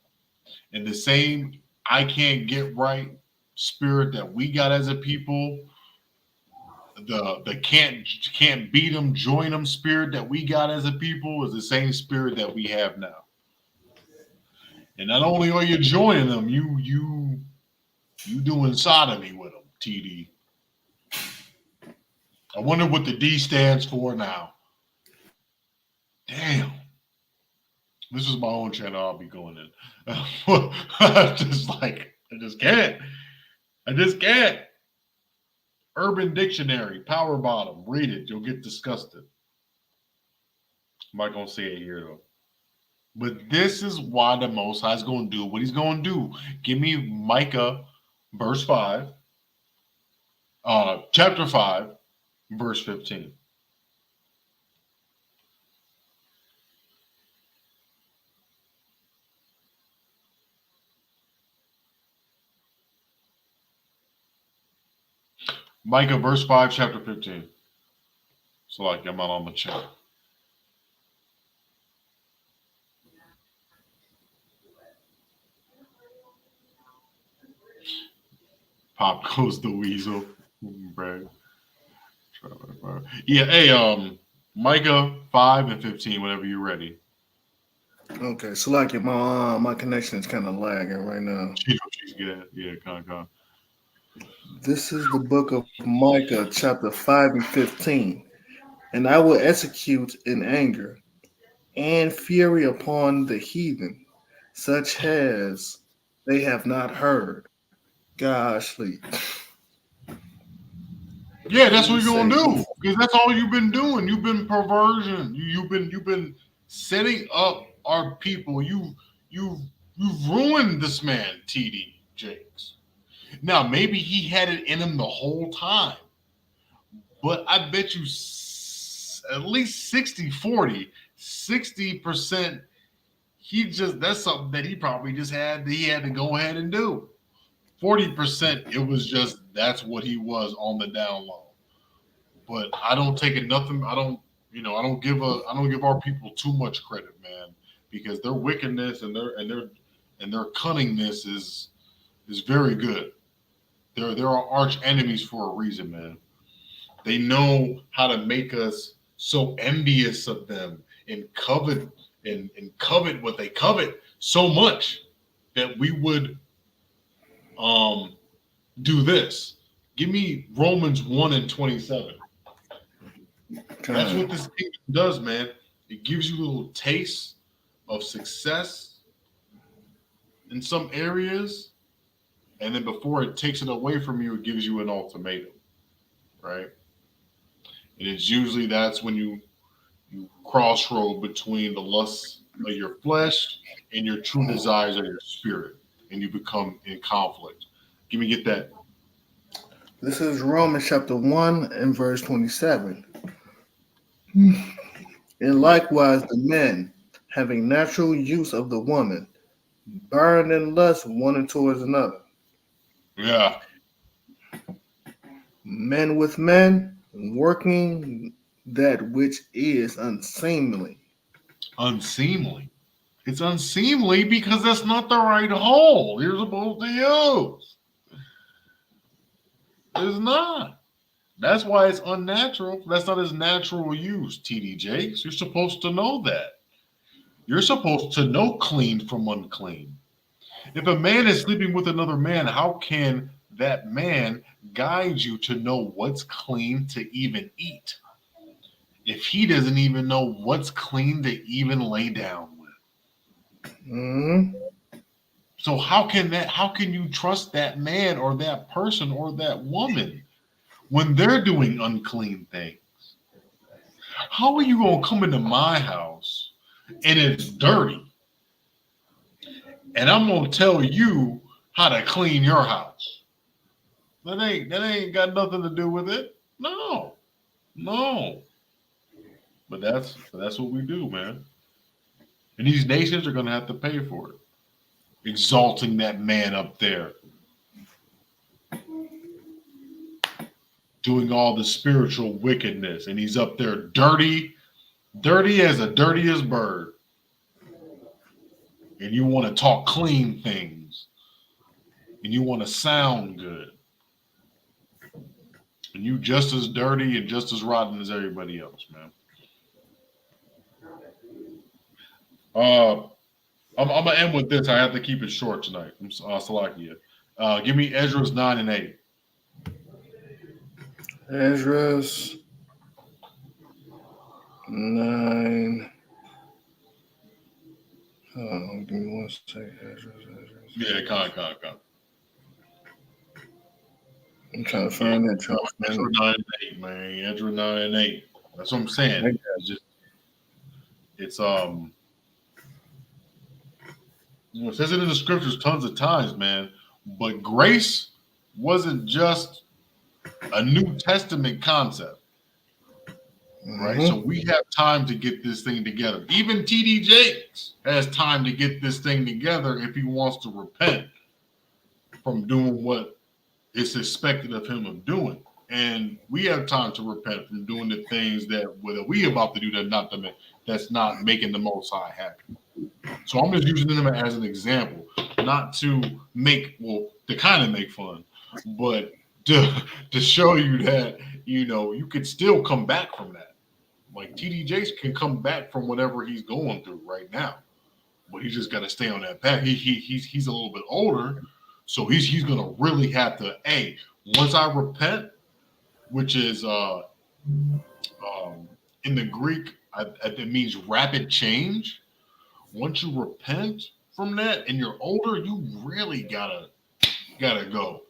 And the same I can't get right spirit that we got as a people, the can't beat them, join them spirit that we got as a people is the same spirit that we have now. And not only are you joining them, you doing sodomy with them, TD. I wonder what the D stands for now. Damn. This is my own channel. I'll be going in. I just can't. Urban Dictionary, power bottom. Read it. You'll get disgusted. I'm not going to say it here, though. But this is why the Most High is going to do what he's going to do. Give me Micah, verse 5. Chapter 5, verse 15. Micah, verse 5, chapter 15. So, like, I'm not on the chat. Pop goes the weasel. Brad. Yeah, hey, Micah 5 and 15, whenever you're ready. Okay, so like my connection is kind of lagging right now. She's good. Yeah, con. This is the book of Micah, chapter 5 and 15. And I will execute in anger and fury upon the heathen, such as they have not heard. Gosh, sleep. Yeah, that's what you're gonna do because that's all you've been doing. You've been perversion. You've been setting up our people. You've ruined this man, TD Jakes. Now maybe he had it in him the whole time, but I bet you at least 60-40, 60%. That's something that he probably just had. He had to go ahead and do. 40%, it was just that's what he was on the down low. But I don't take it nothing. I don't give our people too much credit, man, because their wickedness and their cunningness is very good. There are arch enemies for a reason, man. They know how to make us so envious of them and covet what they covet so much that we would do this. Give me Romans 1 and 27. That's what this kingdom does, man. It gives you little tastes of success in some areas, and then before it takes it away from you, it gives you an ultimatum, right? And it's usually that's when you crossroad between the lusts of your flesh and your true desires of your spirit, and you become in conflict. Get that. This is Romans chapter 1 and verse 27. And likewise the men, having natural use of the woman, burn in lust one towards another. Yeah. Men with men, working that which is unseemly. Unseemly. It's unseemly because that's not the right hole you're supposed to use. It's not. That's why it's unnatural. That's not his natural use, TD Jakes. You're supposed to know that. You're supposed to know clean from unclean. If a man is sleeping with another man, how can that man guide you to know what's clean to even eat if he doesn't even know what's clean to even lay down with? Mm-hmm. So how can you trust that man or that person or that woman when they're doing unclean things? How are you going to come into my house and it's dirty and I'm going to tell you how to clean your house? That ain't got nothing to do with it. No. But that's what we do, man. And these nations are going to have to pay for it. Exalting that man up there. Doing all the spiritual wickedness. And he's up there dirty as the dirtiest bird. And you want to talk clean things. And you want to sound good. And you just as dirty and just as rotten as everybody else, man. I'm gonna end with this. I have to keep it short tonight. I'm Salakia. Give me Ezra's 9 and 8. Ezra's 9. Oh, give me one second. Ezra's. Yeah, con. I'm trying to find that chart. Ezra 9 and 8, man. Ezra 9 and 8. That's what I'm saying. It's it says it in the scriptures tons of times, man. But grace wasn't just a New Testament concept, right? So we have time to get this thing together. Even TD Jakes has time to get this thing together if he wants to repent from doing what is expected of him of doing. And we have time to repent from doing the things that we about to do that's not making the Most High happy. So I'm just using them as an example, not to kind of make fun, but to show you that, you could still come back from that. Like TD Jakes can come back from whatever he's going through right now, but he just got to stay on that path. He's a little bit older, so he's gonna really have to. Once I repent, which is in the Greek, it means rapid change. Once you repent from that and you're older, you really gotta go,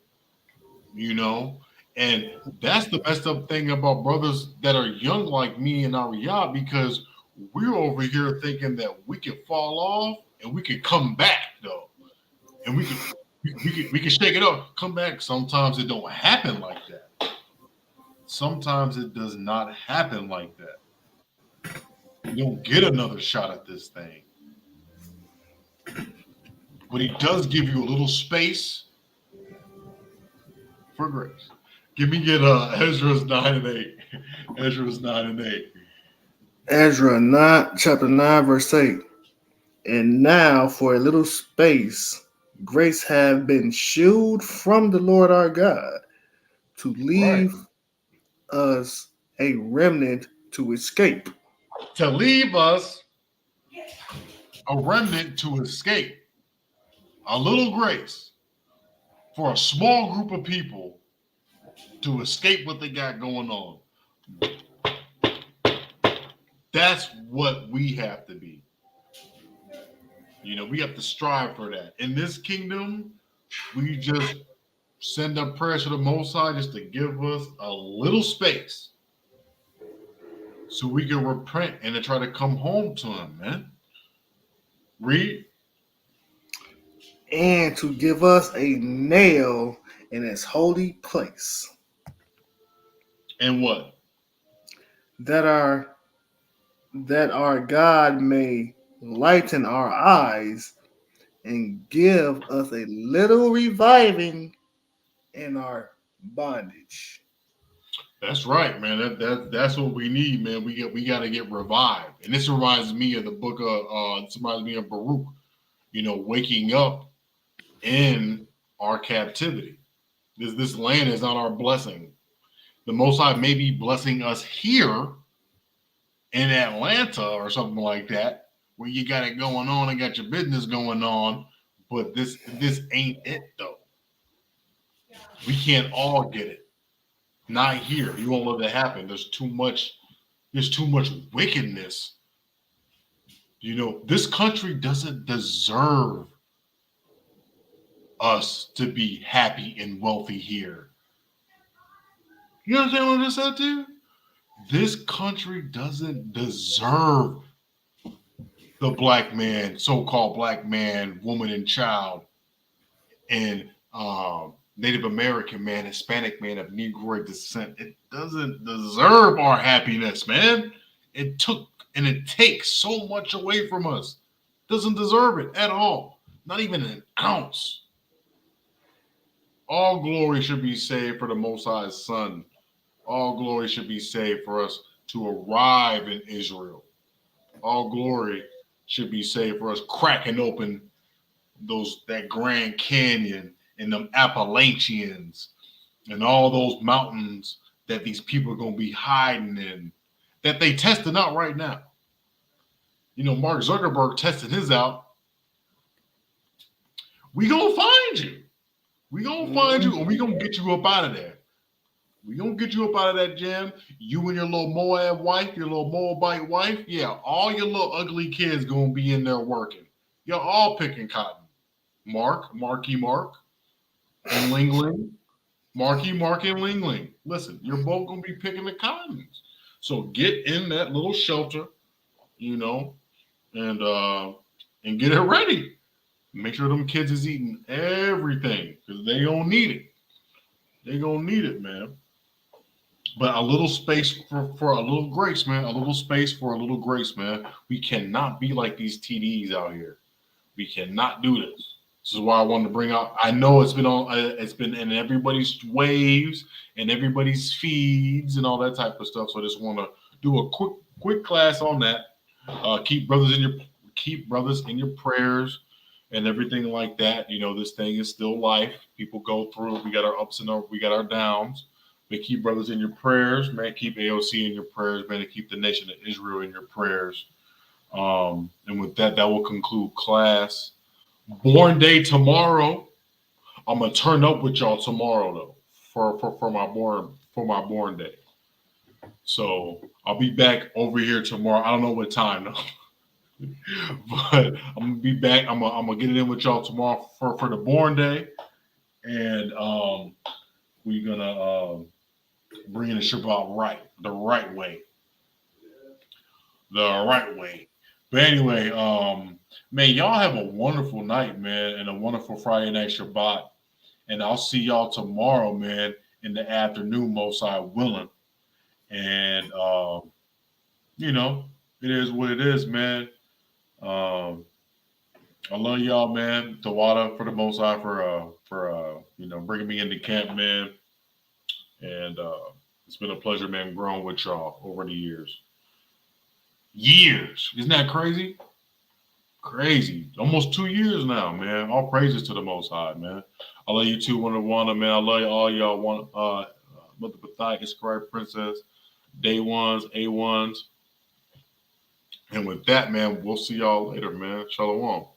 and that's the messed up thing about brothers that are young like me and Ariyah, because we're over here thinking that we can fall off and we can come back though, and we can shake it up, come back. Sometimes it don't happen like that. Sometimes it does not happen like that. You don't get another shot at this thing. But he does give you a little space for grace. Get Ezra's 9 and 8. Ezra's 9 and 8. Ezra 9, chapter 9, verse 8. And now for a little space, grace have been shewed from the Lord our God to leave us a remnant to escape. To leave us a remnant to escape. A little grace for a small group of people to escape what they got going on. That's what we have to be. We have to strive for that. In this kingdom, we just send up prayers to the Most High just to give us a little space so we can repent and to try to come home to him, man. Read. And to give us a nail in its holy place. And what? That our that our God may lighten our eyes and give us a little reviving in our bondage. That's right, man. That's what we need, man. We got to get revived. And this reminds me of the book of this reminds me of Baruch, waking up in our captivity. This land is not our blessing. The Most High may be blessing us here in Atlanta or something like that, where you got it going on and got your business going on, but this ain't it though. We can't all get it. Not here. You won't let that happen. There's too much wickedness. This country doesn't deserve us to be happy and wealthy here. You understand what I just said to you? This country doesn't deserve the black man, so-called black man, woman, and child, and Native American man, Hispanic man of Negroid descent. It doesn't deserve our happiness, man. It took and it takes so much away from us. Doesn't deserve it at all. Not even an ounce. All glory should be saved for the Most High's Son. All glory should be saved for us to arrive in Israel. All glory should be saved for us cracking open that Grand Canyon and them Appalachians and all those mountains that these people are going to be hiding in, that they testing out right now. Mark Zuckerberg testing his out. We going to find you. We going to find you, and we going to get you up out of there. We going to get you up out of that jam. You and your little Moab wife, your little Moabite wife, yeah, all your little ugly kids going to be in there working. You're all picking cotton. Marky Mark, and Ling Ling. Marky Mark and Ling Ling. Listen, you're both going to be picking the cottons. So get in that little shelter, and get it ready. Make sure them kids is eating everything because they gonna need it. They gonna need it, man. But a little space for a little grace, man. A little space for a little grace, man. We cannot be like these TDs out here. We cannot do this. This is why I wanted to bring out. I know it's been in everybody's waves and everybody's feeds and all that type of stuff. So I just want to do a quick class on that. Keep brothers in your prayers and everything like that. This thing is still life. People go through. We got our ups and we got our downs. But keep brothers in your prayers, man. Keep A.O.C in your prayers, man. And keep the nation of Israel in your prayers. And with that will conclude class. Born day tomorrow. I'm gonna turn up with y'all tomorrow though for my born day. So I'll be back over here tomorrow. I don't know what time though, but I'm gonna be back. I'm gonna get it in with y'all tomorrow for the born day, and we're gonna bring in the Shabbat the right way. But anyway, man, y'all have a wonderful night, man, and a wonderful Friday night Shabbat. And I'll see y'all tomorrow, man, in the afternoon, Most High willing. And it is what it is, man. I love y'all, man. Tawada for the Most High for bringing me into camp, man. And it's been a pleasure, man, growing with y'all over the years. Isn't that crazy? Crazy. Almost 2 years now, man. All praises to the Most High, man. I love you too, Wanda, man. I love all y'all. Mother Pathai, Iscariot Princess, Day Ones, A1s. And with that, man, we'll see y'all later, man. Shalawam.